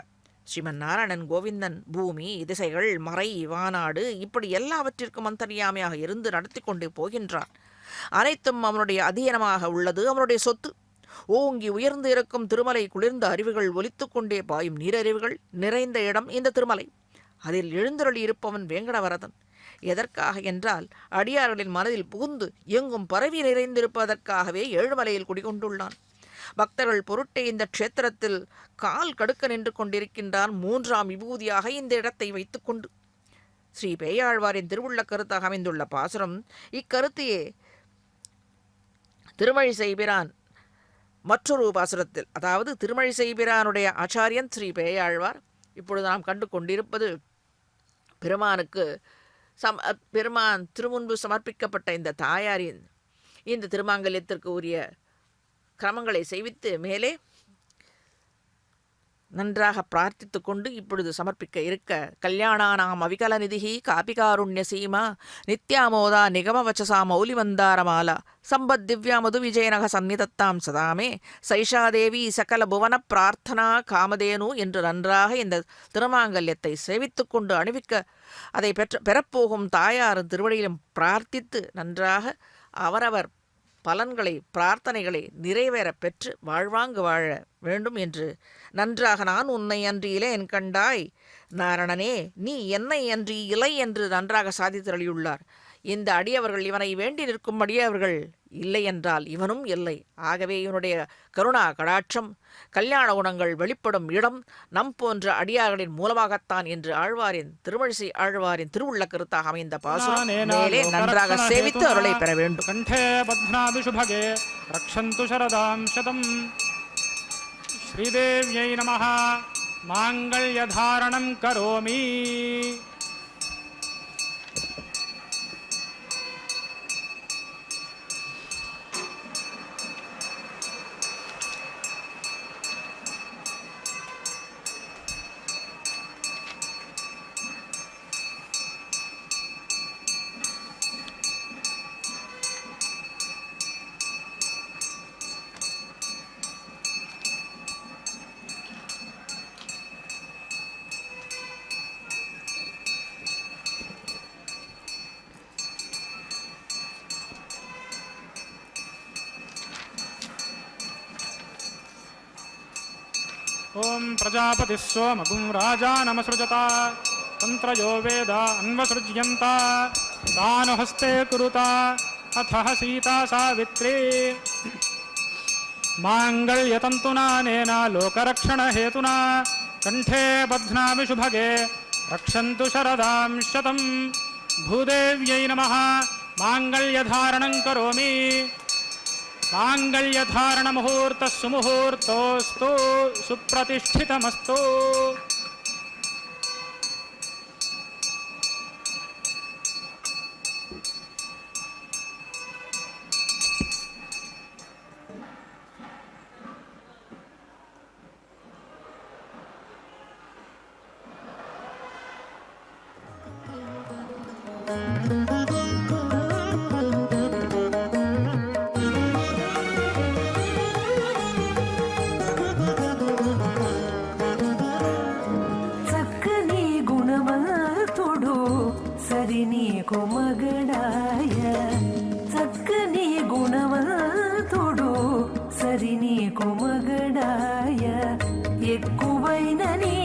Speaker 3: ஸ்ரீமன் நாராயணன் கோவிந்தன் பூமி திசைகள் மறை வானாடு இப்படி எல்லாவற்றிற்கும் அந்தர்யாமியாக இருந்து நடத்தி கொண்டு போகின்றான். அனைத்தும் அவனுடைய அதீனமாக உள்ளது, அவனுடைய சொத்து. ஓங்கி உயர்ந்து இருக்கும் திருமலை குளிர்ந்த அருவிகள் ஒலித்து கொண்டே பாயும் நீரறிவுகள் நிறைந்த இடம் இந்த திருமலை. அதில் எழுந்தருளி இருப்பவன் வேங்கடவரதன். எதற்காக என்றால் அடியார்களின் மனதில் புகுந்து எங்கும் பரவி நிறைந்திருப்பதற்காகவே ஏழுமலையில் குடிகொண்டுள்ளான். பக்தர்கள் பொருட்டே இந்த க்ஷேத்திரத்தில் கால் கடுக்க நின்று கொண்டிருக்கின்றான். 3ஆம் விபூதியாக இந்த இடத்தை வைத்துக்கொண்டு ஸ்ரீ பேயாழ்வாரின் திருவுள்ள கருத்தாக அமைந்துள்ள பாசுரம். இக்கருத்தையே திருமழிசை பிரான் மற்றொரு பாசுரத்தில், அதாவது திருமழிசை பிரானுடைய ஆச்சாரியன் ஸ்ரீ பேயாழ்வார். இப்பொழுது நாம் கண்டு கொண்டிருப்பது பெருமான் திருமுன்பு சமர்ப்பிக்கப்பட்ட இந்த தாயாரின் இந்த திருமாங்கல்யத்திற்கு உரிய கிரமங்களை செய்வித்து மேலே நன்றாக பிரார்த்தித்து கொண்டு இப்பொழுது சமர்ப்பிக்க இருக்க கல்யாணானாம் அவிகலநிதிஹி காபிகாருண்ய சீமா நித்யாமோதா நிகமவச்சசா மௌலிவந்தாரமாலா சம்பத் திவ்யா மது விஜயநக சந்நிதத்தாம் சதாமே சைஷாதேவி சகல புவன பிரார்த்தனா காமதேனு என்று நன்றாக இந்த திருமாங்கல்யத்தை சேவித்து கொண்டு அணிவிக்க அதை பெறப்போகும் தாயாரின் திருவடியிலும் பிரார்த்தித்து நன்றாக அவரவர் பலன்களை பிரார்த்தனைகளை நிறைவேற பெற்று வாழ்வாங்கு வாழ வேண்டும் என்று நன்றாக நான் உன்னை அன்றி இலேன் கண்டாய் நாரணனே நீ என்னை அன்றி இலை என்று நன்றாக சாதித்தருளியுள்ளார். இந்த அடியவர்கள் இவனை வேண்டி நிற்கும் அடியவர்கள் இல்லை என்றால் இவனும் இல்லை. ஆகவே இவனுடைய கருணா கடாட்சம் கல்யாண குணங்கள் வெளிப்படும் இடம் நம் போன்ற அடியார்களின் மூலமாகத்தான் என்று ஆழ்வாரின் திருமழிசை ஆழ்வாரின் திருவுள்ள கருத்தாக அமைந்த பாசுரம் மேலே நன்றாக சேவித்து அருளை பெற வேண்டும்.
Speaker 2: கண்டே பத்னாபி சுபகே ரக்ஷந்து சரதாம் சதம். ஸ்ரீதேவ்யை நமः. மாங்கல்யதாரணம் கரோமி. ஓம் பிரஜாபதி சோமகும் ராஜானமசృజత தந்திரயோ வேத அன்வசృజ్యంత தானு ஹஸ்தே குருத அத்தః சீதா சாவித்ரி மாங்கல்யதந்துனா நேன லோகரக்ஷண ஹேதுனா கண்டே பத்னாமி சுபகே ரக்ஷந்து சரதாம் சதம். பூதேவ்யை நமः. மாங்கல்யதாரணம் கரோமி. மாங்கல்யதாரண முகூர்த்த சுமுகூர்த்தோஸ்து சுப்ரதிஷ்டிதமஸ்து.
Speaker 5: నీకు మగడాయ చక్కని గుణవంతుడు సరి నీకు మగడాయ ఎక్కువైన నీ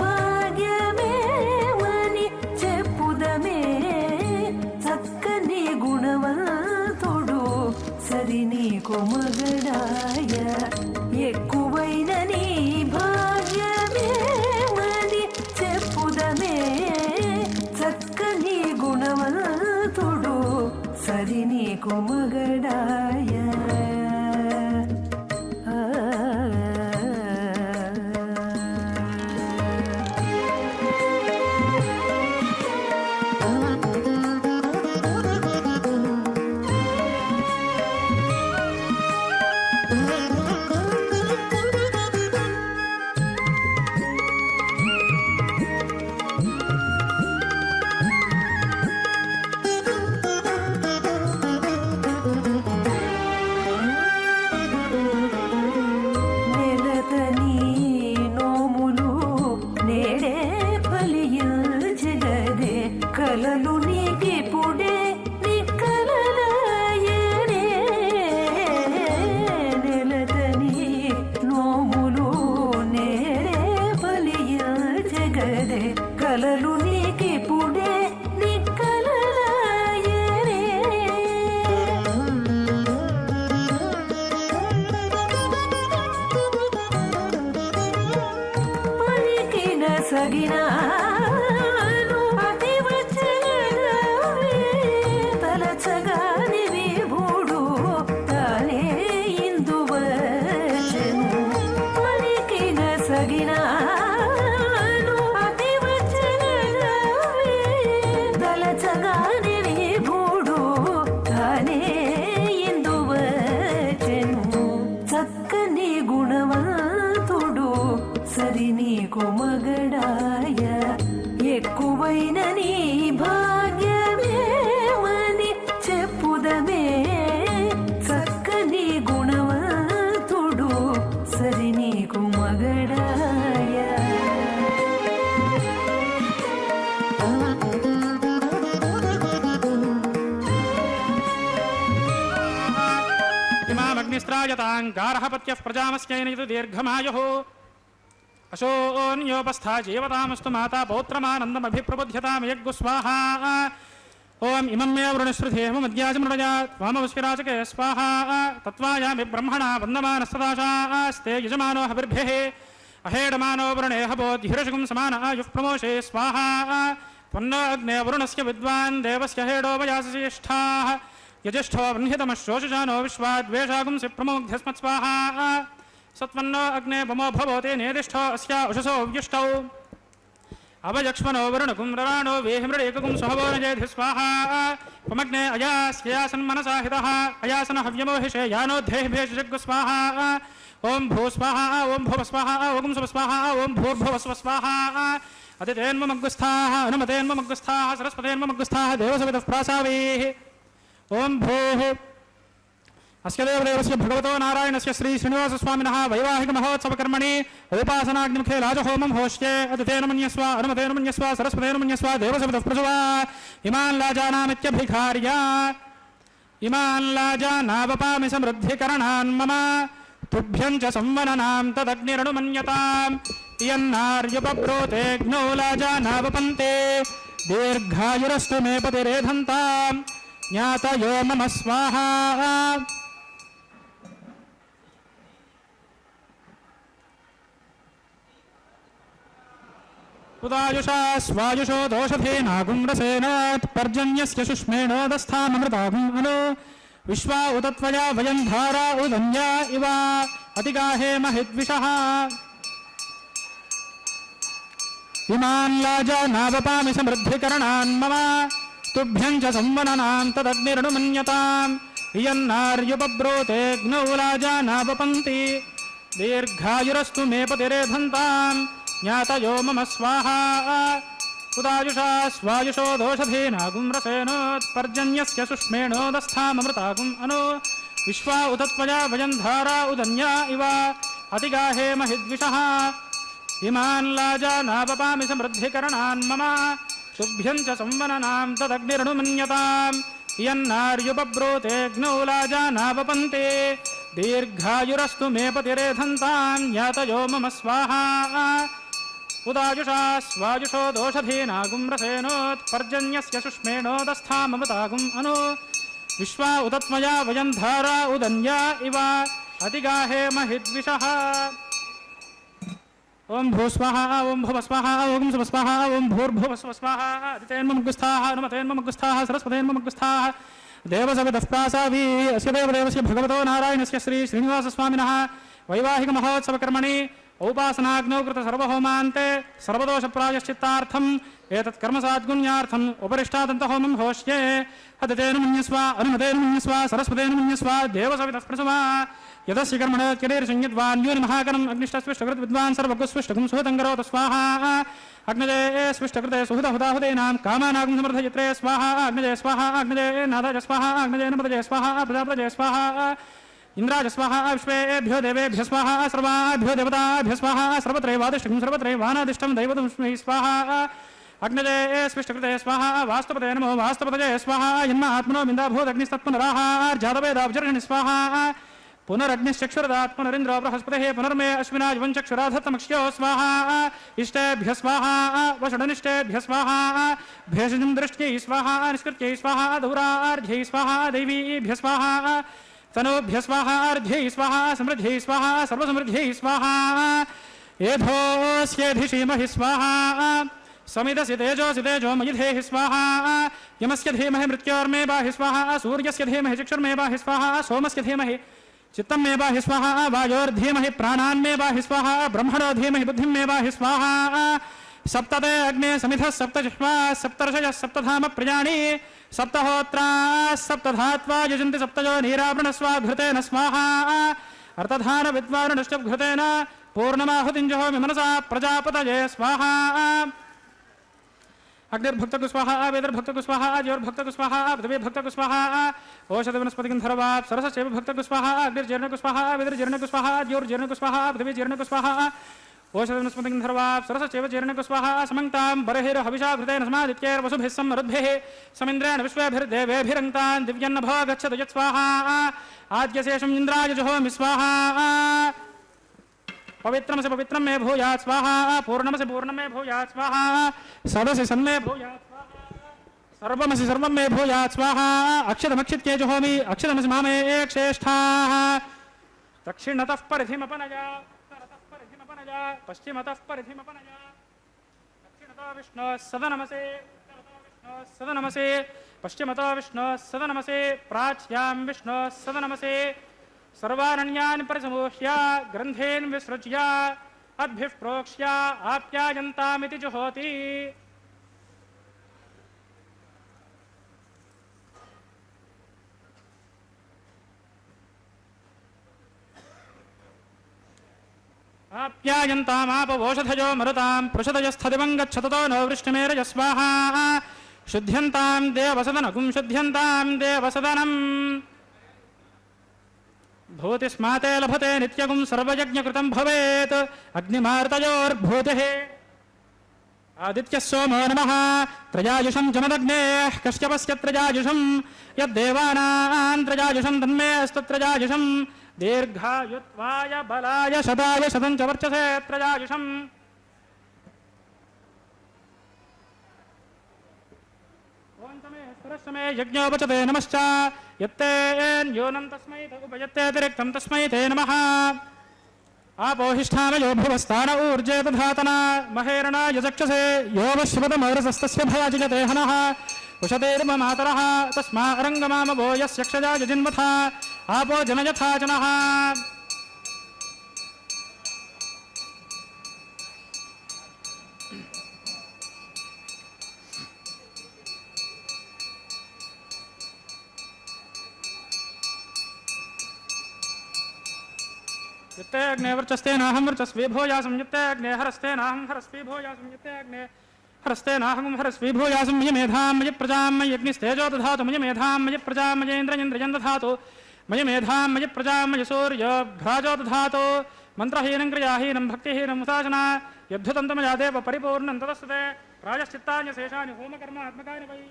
Speaker 5: భాగ్యమేవని చెప్పుదమే. చక్కని గుణవంతుడు సరి నీకు మగడాయ ఎక్కువైన నీ భాగ్యమేవని చెప్పుదమే. చక్కని గుణవంతుడు సరి నీకు మగడాయ. కలలు నీకిపుడే నిక్కలలాయనే నెలతని నోములు నేడే ఫలించగదే. కలలు నీకిపుడే నిక్కలలాయనే పలికిన సగినా సరి సరి నీకు మగడాయ ఎక్కువైన నీ భాగ్యమేమని చెప్పుదమే చక్కని గుణవంతుడు సరి నీకు మగడాయ
Speaker 2: ఇమామగ్నిస్త్రాయతాంగారహపత్యః ప్రజామస్యైనయతు దీర్ఘమాయుః అశోన్యోపస్థా జీవతామస్తు మాతా పౌత్రమానందమభిప్రబుధ్యతాం యజ్ఞు స్వాహా ఓం ఇమం మే వృణశ్రుధేమ మద్యాజమృడయా త్వామవస్విరాచకే స్వాహా తత్వాయామి బ్రహ్మణా వందమానస్తదాశాస్తే యజమానో హవిర్భ్యః అహేడమానో వృణే హబోద్ధిరశుకం సమాన ఆయుః ప్రమోషే స్వాహా త్వన్నో అగ్నే వరుణస్య విద్వాన్ దేవస్య హేడో వయాసశేష్ఠాః యజిష్ఠో వహ్నితమశ్రోషజానో విశ్వాద్వేషాగుంసి ప్రమోగ్ధ్యస్మత్ స్వాహా సత్వన్నో అగ్నే భమో భవతే నేదిష్ఠో అస్యా ఉషసో వ్యుష్టౌ అవయక్ష్మనో వరుణకుమ్రాణో వేహిమృడేకగుం సహవోనజేధి స్వాహా త్వమగ్నే అయాస్యాసన్మనసాహితః అయాసన హవ్యమోహిషే యానోద్ధేహిభేషజగ్గు స్వాహా ఓం భూ స్వాహా ఓం భువ స్వాహా ఓం శుభ స్వాహా ఓం భూర్భువస్వ స్వాహా అతిథేన్మగ్గుస్థాః అనుమతేన్మగ్గుస్థాః సరస్వతేన్మగ్గుస్థాః దేవసవితః ప్రాసావేః ఓం భూః అస్య దేవదేవస్య భగవతో నారాయణస్య శ్రీ శ్రీనివాసస్వామినः వైవాహిక మహోత్సవకర్మణి ఉపాసనాగ్నిముఖే రాజహోమం హోష్యే అతిథేన మన్యస్వ అనుమతేన మన్యస్వ సరస్వతేన మన్యస్వ దేవసవితః ప్రసవా ఇమాన్ లాజానామిత్యభిఖార్య ఇమాన్ లాజానావపామి సమృద్ధికరణాన్ మమ తుభ్యం చ సంవననాం తదగ్నిరనుమన్యతాం ఇయన్నార్యుపబ్రోతేగ్నౌ లాజానావపంతే దీర్ఘాయురస్తు మే పతిరేధంతాం జ్ఞాతయో మమ స్వాహా ఉదాయుషా స్వాయుషో దోషధేనాగుమ్రసేనోత్పర్జన్యస్య శుష్మేణోదస్థామృతాగుం అను విశ్వా ఉతత్వయా వయం ధారా ఉదన్యా ఇవ అతిగాహే మహిద్విషః ఇమాన్ లాజానావపామి సమృద్ధికరణాన్ మమ తుభ్యం చ సంవననాం తదగ్నిరనుమన్యతాం ఇయన్నార్యుపబ్రోతేగ్నౌ లాజానావపంతి దీర్ఘాయురస్తు మే పతిరేధంతాం జ్ఞాతయో మమ స్వాహా ఉదాయుషా స్వాయుషో దోషధేనాగుమ్రసేనోత్పర్జన్యస్య శుష్మేణోదస్థామృతాగుం అను విశ్వా ఉతత్వయా వయం ధారా ఉదన్యా ఇవ అతిగాహే మహిద్విషః ఇమాన్ లాజానావపామి సమృద్ధికరణాన్ మమ తుభ్యం చ సంవననాం తదగ్నిరనుమన్యతాం ఇయన్నార్యుపబ్రోతేగ్నౌ లాజానావపంతే దీర్ఘాయురస్తు మే పతిరేధంతాం జ్ఞాతయో మమ స్వాహా ఉదాయుషా స్వాయుషో దోషధేనాగుమ్రసేనోత్పర్జన్యస్య శుష్మేణోదస్థామృతాగుం అను విశ్వా ఉతత్మయా వయం ధారా ఉదన్యా ఇవ అతిగాహే మహిద్విషః ఓం భూస్వాహా ఓం భువస్వాహా ఓం శుభస్వాహా ఓం భూర్భువస్వ స్వాహా అదితేన్మగ్గుస్థాః అనుమతేన్మగ్గుస్థాః సరస్వతేన్మగ్గుస్థాః దేవసవితః ప్రాసావీ అస్య దేవదేవస్య భగవతో నారాయణస్య శ్రీ శ్రీనివాసస్వామినः వైవాహిక మహోత్సవకర్మణి ఔపాసనాగ్నౌ కృత సర్వహోమాంతే సర్వదోష ప్రాయశ్చిత్తార్థం ఏతత్ కర్మ సాద్గుణ్యార్థం ఉపరిష్టాదంతహోమం హోష్యే అదితేన మన్యస్వ అనుమతేన మన్యస్వ సరస్వతేన మన్యస్వ దేవసవితః ప్రసవా యదస్య కర్మణోత్యరేర్షంయద్వాన్యోని మహాకరం అగ్నిష్టస్విష్టకృత విద్వాన్ సర్వగుస్విష్టకం సుహతంగరోత స్వాహా అగ్నజే స్విష్టకృతే సుహుతహుదాహుదైనాం కామానాగం సమర్థయత్రే స్వాహా అగ్నజే స్వాహా అగ్నజే నాదాజ స్వాహా అగ్నజే నమదజే స్వాహా ప్రజాపతజే స్వాహా ఇంద్రాజ స్వాహా విశ్వేభ్యో దేవేభ్య స్వాహా సర్వాభ్యో దేవతాభ్య స్వాహా సర్వత్రైవాదిష్టం సర్వత్రైవానాదిష్టం దైవతం స్వాహా అగ్నజే స్విష్టకృతే స్వాహా వాస్తవతే నమో వాస్తవతజే స్వాహా జన్మ ఆత్మనో బిందాభూతగ్నిస్తత్పునరాహార్జాతవేదాబ్జర్షణి స్వాహా పునరగ్నిశ్చక్షురదాత్ పునరింద్రో బృహస్పతిః పునర్మే అశ్వినాయువం చక్షురాధత్తమక్ష్యో స్వాహా ఇష్టేభ్య స్వాహా వషడనిష్టేభ్య స్వాహా భేషజం దృష్ట్యై స్వాహా నిష్కృత్యై స్వాహా దౌరార్ధ్యై స్వాహా దైవీభ్య స్వాహా తనోభ్య స్వాహా అర్ధ్యై స్వాహా సమృద్ధ్యై స్వాహా సర్వసమృద్ధ్యై స్వాహా ఏధోస్యేధిషీమహి స్వాహా సమిదసి తేజోసి తేజో మయిధేహి స్వాహా యమస్య ధీమహి మృత్యోర్మే బాహి స్వాహా సూర్యస్య ధీమహి చక్షుర్మే బాహి స్వాహా సోమస్య ధీమహి చిత్తం మే బాహి స్వాహా వాయోర్ధీమహి ప్రాణాన్మే బాహి స్వాహా బ్రహ్మణో ధీమహి బుద్ధిం మే బాహి స్వాహా సప్తతే అగ్నే సమిధః సప్తజిహ్వా సప్తర్షయః సప్తధామ ప్రజాని సప్తహోత్రా సప్తధాత్వా యజంతి సప్తజో నీరావృణస్వాఘృతేన స్వాహా अर्थधान विद्वानुष्टघृतेन पूर्णमाहुतिं जहोमि मनसा प्रजापतये स्वाहा अग्निर्भक्तकु स्वाहा वेदर्भक्तकु स्वाहा ज्योर्भक्तकु स्वाहा पृथिवीर्भक्तकु स्वाहा ओषधवनस्पतिगन्धर्वाः सरसश्चैव भक्तकु स्वाहा अग्निर्जीर्णकु स्वाहा वेदर्जीर्णकु स्वाहा ज्योर्जीर्णकु स्वाहा पृथिवीजीर्णकु स्वाहा ओषधवनस्पतिगन्धर्वाः सरसश्चैव जीर्णकु स्वाहा समङ्क्तां बर्हिर्हविषा घृतेन समादित्यैर्वसुभिः समरुद्भिः समिन्द्रेण विश्वेभिर्देवेभिरङ्क्तान् दिव्यन्नभो गच्छतु यत्स्वाहा आद्यशेषम् इन्द्राय जुहोमि स्वाहा पवित्रम से पवित्रम में भूयात् स्वाहा पूर्णम से पूर्णम में भूयात् स्वाहा सर्वस्य सन्मे भूयात् स्वाहा सर्वमसि सर्वम में भूयात् स्वाहा अक्षतमक्षित्ये जुहोमि अक्षतमसि मामे एक श्रेष्ठाः दक्षिणतः परिधिमपनया उत्तरतः परिधिमपनया पश्चिमतः परिधिमपनया दक्षिणतो विष्णोः सदनमसे उत्तरतो विष्णोः सदनमसे पश्चिमतो विष्णोः सदनमसे प्राच्यां विष्णोः सदनमसे सर्वारण्यान् परिसमूह्य ग्रन्थेन विसृज्य अद्भिः प्रोक्ष्य आप्यायन्तामिति जुहोति आप्यायन्तामापवोषधयो मरुतां पृषदयस्थदिवं गच्छततो नो वृष्टिमेरय स्वाहा शुद्ध्यन्तां देवसदनगुं शुद्ध्यन्तां देवसदनम् भूतिस्माते लभते नित्यगुं सर्वयज्ञकृतं भवेत् अग्निमार्तयोर्भूतिः आदित्यः सोमो नमः त्रयायुषं जमदग्नेः कश्यपस्य त्रयायुषं यद्देवानां त्रयायुषं तन्मे अस्तु त्रयायुषं दीर्घायुत्वाय बलाय शताय शतं च वर्चसे त्रयायुषम् सरस्वमे यज्ञोपचते नमश्च यत्तेऽन्योनं तस्मै उपयत्तेऽतिरिक्तं तस्मै ते नमः आपोहिष्ठामयो भुवस्तान ऊर्जे दधातना महेरणा यचक्षसे यो वश्यपदमरसस्तस्य भयाजिजते हनः उशतेर्म मातरः तस्मा अरङ्गमामभो यस्यक्षजा यजिन्वथा आपो जनयथा जनः युक्ते अग्ने वर्चस्तेनाहं वर्चस्वी भूयासं युक्ते अग्ने हरस्तेनाहं हरस्वी भूयासं युक्ते अग्ने हरस्तेनाहं हरस्वी भूयासं मयि मेधां मयि प्रजां मयि अग्निस्तेजो दधातु मयि मेधां मयि प्रजां मयेन्द्रयन्द्रयं दधातु मयि मेधां मयि प्रजां मयि सूर्यभ्राजो दधातु मन्त्रहीनं क्रियाहीनं भक्तिहीनं उदासना यद्धुतं मया देव परिपूर्णं तदस्तुते प्रायश्चित्तानि शेषानि होमकर्मात्मकानि वै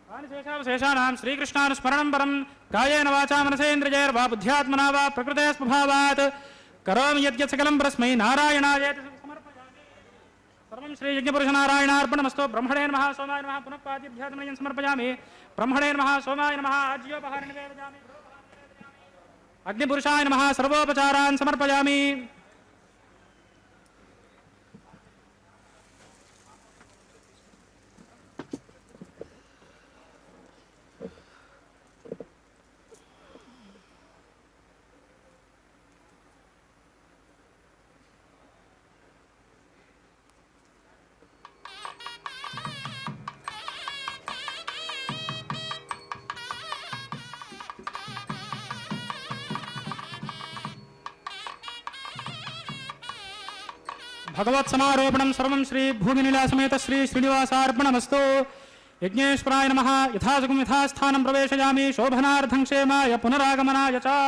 Speaker 2: तानि शेषावशेषाणां श्रीकृष्णानुस्मरणं परं कायेन वाचा मनसेन्द्रियैर्वा बुद्ध्यात्मना वा प्रकृते स्वभावात् करोमि यद्यत् सकलं परस्मै नारायणायेति समर्पयामि सर्वं श्रीयज्ञपुरुषनारायणार्पणमस्तु ब्रह्मणे नमः सोमाय नमः पुनः पाद्यभ्यात्मनयं समर्पयामि ब्रह्मणे नमः सोमाय नमः आज्योपहारं निवेदयामि अग्निपुरुषाय नमः सर्वोपचारान् समर्पयामि भगवत् समारोपणं सर्वं श्री भूमिनीला समेत श्री श्रीनिवासार्पणमस्तु यज्ञेश्वराय नमः यथासुखं यथास्थानं प्रवेशयामि शोभनार्थं क्षेमाय पुनरागमनाय च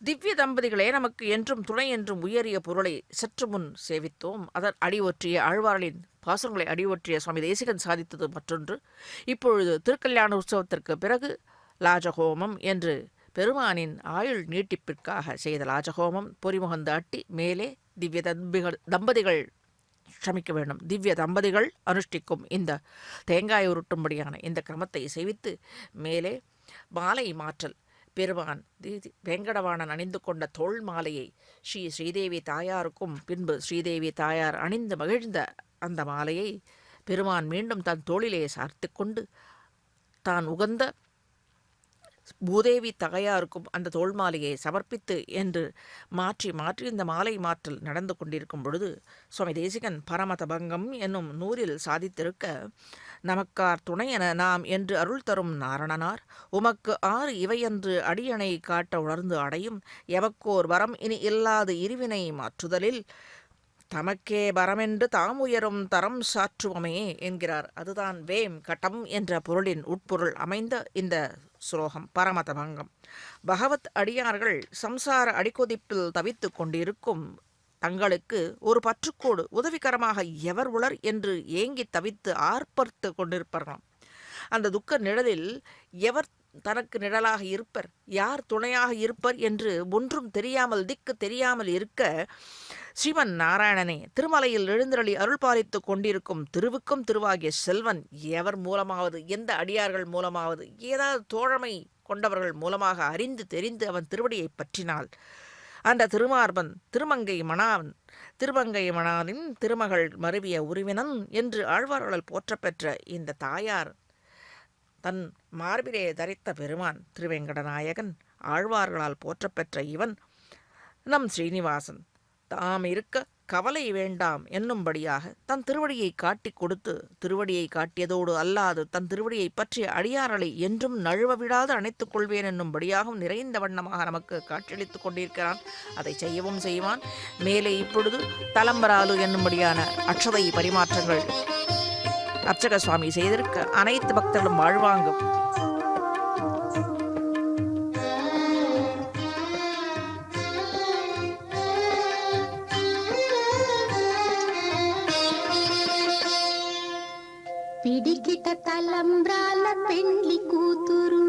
Speaker 3: திவ்ய தம்பதிகளே, நமக்கு என்றும் துணை என்றும் உயரிய பொருளை சற்று முன் சேவித்தோம். அதன் அடிவொற்றிய ஆழ்வார்களின் பாசுரங்களை அடிவொற்றிய சுவாமி தேசிகன் சாதித்தது மற்றொன்று. இப்பொழுது திருக்கல்யாண உற்சவத்திற்கு பிறகு லாஜஹோமம் என்று பெருமானின் ஆயுள் நீட்டிப்பிற்காக செய்த லாஜஹோமம் பொறிமுகந்த அட்டி மேலே திவ்ய தம்பதிகள் க்ஷமிக்க வேண்டும் திவ்ய தம்பதிகள் அனுஷ்டிக்கும் இந்த தேங்காய் உருட்டும்படியான இந்த கிரமத்தை செய்வித்து மேலே மாலை மாற்றல் பெருமான் வேங்கடவாணன் அணிந்து கொண்ட தோள் மாலையை ஸ்ரீதேவி தாயாருக்கும் பின்பு ஸ்ரீதேவி தாயார் அணிந்து மகிழ்ந்த அந்த மாலையை பெருமான் மீண்டும் தன் தோளிலே சார்த்து கொண்டு தான் உகந்த பூதேவி தாயாருக்கும் அந்த தோள் மாலையை சமர்ப்பித்து என்று மாற்றி மாற்றி இந்த மாலை மாற்றல் நடந்து கொண்டிருக்கும் பொழுது சுவாமி தேசிகன் பரமதபங்கம் என்னும் நூலில் சாதித்திருக்க, நமக்கார் துணையென நாம் என்று அருள் தரும் நாரணனார் உமக்கு ஆறு இவையன்று அடியணை காட்ட உணர்ந்து அடையும் எவக்கோர் வரம் இனி இல்லாது இருவினை மாற்றுதலில் தமக்கே வரமென்று தாம் உயரும் தரம் சாற்றுவமே என்கிறார். அதுதான் வேம் கட்டம் என்ற பொருளின் உட்பொருள் அமைந்த இந்த ஸ்லோகம் பரமதபங்கம். பகவத் அடியார்கள் சம்சார அடிக்கொதிப்பில் தவித்து கொண்டிருக்கும் தங்களுக்கு ஒரு பற்றுக்கோடு உதவிகரமாக எவர் உளர் என்று ஏங்கி தவித்து ஆர்ப்பரித்து கொண்டிருப்பார்களாம். அந்த துக்க நிழலில் எவர் தனக்கு நிழலாக இருப்பர், யார் துணையாக இருப்பர் என்று ஒன்றும் தெரியாமல் திக்கு தெரியாமல் இருக்க ஸ்ரீமன் நாராயணனே திருமலையில் எழுந்தருளி அருள் பாலித்து கொண்டிருக்கும் திருவுக்கும் திருவாகிய செல்வன் எவர் மூலமாவது, எந்த அடியார்கள் மூலமாவது, ஏதாவது தோழமை கொண்டவர்கள் மூலமாக அறிந்து தெரிந்து அவன் திருவடியை பற்றினால் அந்த திருமார்பன் திருமங்கை மணாவின் திருமகள் மருவிய உருவினன் என்று ஆழ்வார்களால் போற்றப்பெற்ற இந்த தாயார் தன் மார்பிலே தரித்த பெருமான் திருவேங்கடநாயகன் ஆழ்வார்களால் போற்றப்பெற்ற இவன் நம் ஸ்ரீனிவாசன் தாம் இருக்க கவலை வேண்டாம் என்னும்படியாக தன் திருவடியை காட்டி கொடுத்து, திருவடியை காட்டியதோடு அல்லாது தன் திருவடியை பற்றிய அடியார்களை என்றும் நழுவ விடாது அணைத்துக் கொள்வேன் என்னும்படியாகவும் நிறைந்த வண்ணமாக நமக்கு காட்சியளித்துக் கொண்டிருக்கிறான். அதை செய்யவும் செய்வான். மேலே இப்பொழுது தலம்பராலு என்னும்படியான அக்ஷதை பரிமாற்றங்கள் அர்ச்சக சுவாமி செய்திருக்க அனைத்து பக்தர்களும் வாழ்வாங்கும்.
Speaker 6: పిడికిట తలంబ్రాల పెండ్లి కూతురు,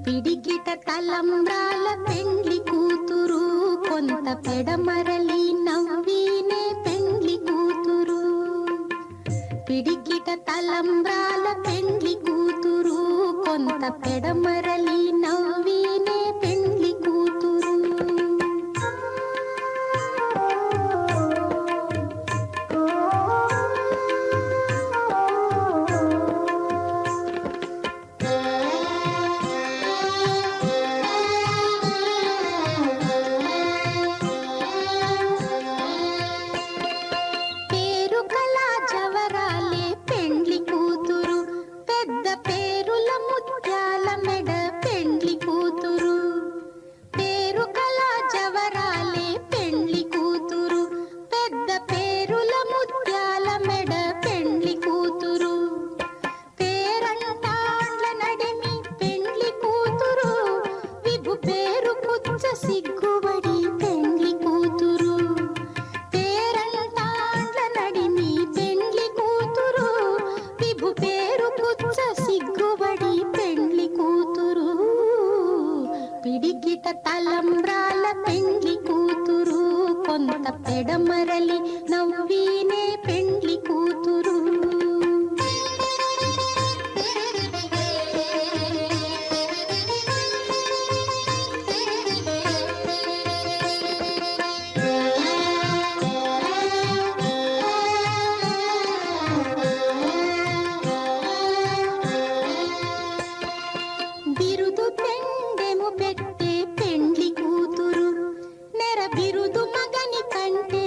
Speaker 6: పిడికిట తలంబ్రాల పెండ్లి కూతురు, కొంత పెడమరలి నవ్వీనే పెండ్లి కూతురు. పిడికిట తలంబ్రాల పెండ్లి కూతురు, కొంత పెడమరలి నవ్వీనే పెండ్లి కూతురు. తలంబ్రాల పెండ్లి కూతురు, కొంత పెడమరలి నవ్వీనే పెండ్లి కూతురు. బిరుదు పెండెము పెట్టే పెండ్లి కూతురు, నెర బిరుదు మగని కంటే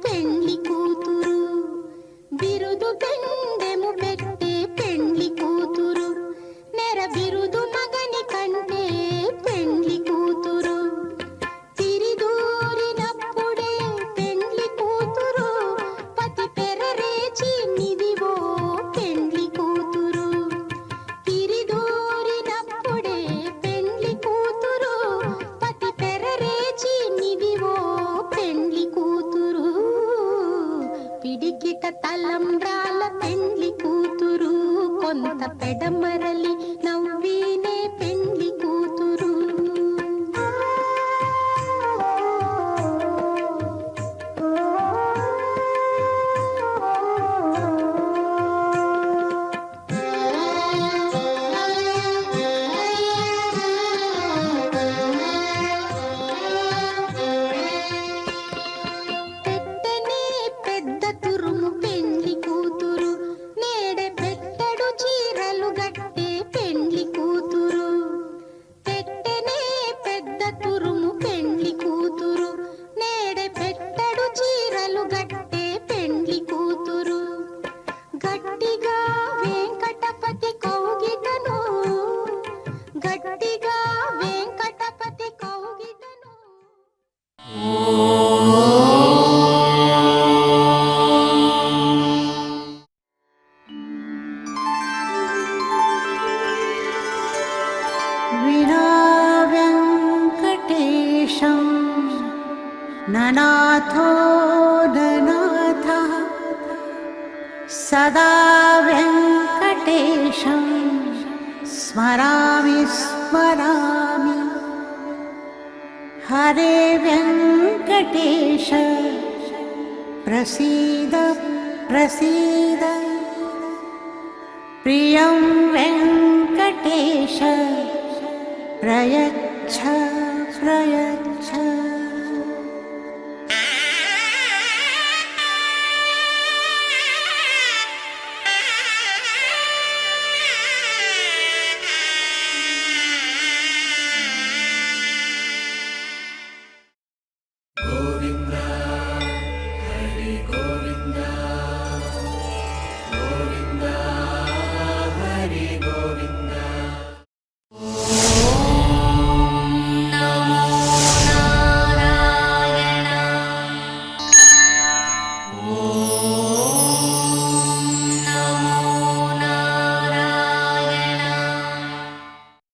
Speaker 6: పెండ్లి కూతురు. బిరుదు పెండెము పెట్టే పెండ్లి కూతురు, నెర బిరుదు మగని కంటే పెండ్లి కూతురు. తిరిదూరినప్పుడే పెండ్లి కూతురు, పతి పెరరేచి నిదివో పెండ్లి కూతురు. తిరిదూరినప్పుడే పెండ్లి కూతురు, పతి పెరరేచి నిదివో పెండ్లి కూతురు. పిడికిట తలంబ్రాల పెండ్లి కూతురు, కొంత పెడమరలి నవ్వీనే పెండ్లి కూతురు. सदा वेङ्कटेशं स्मरामि स्मरामि हरे वेङ्कटेश प्रसीद प्रसीद प्रियं वेङ्कटेश प्रयच्छ प्रयच्छ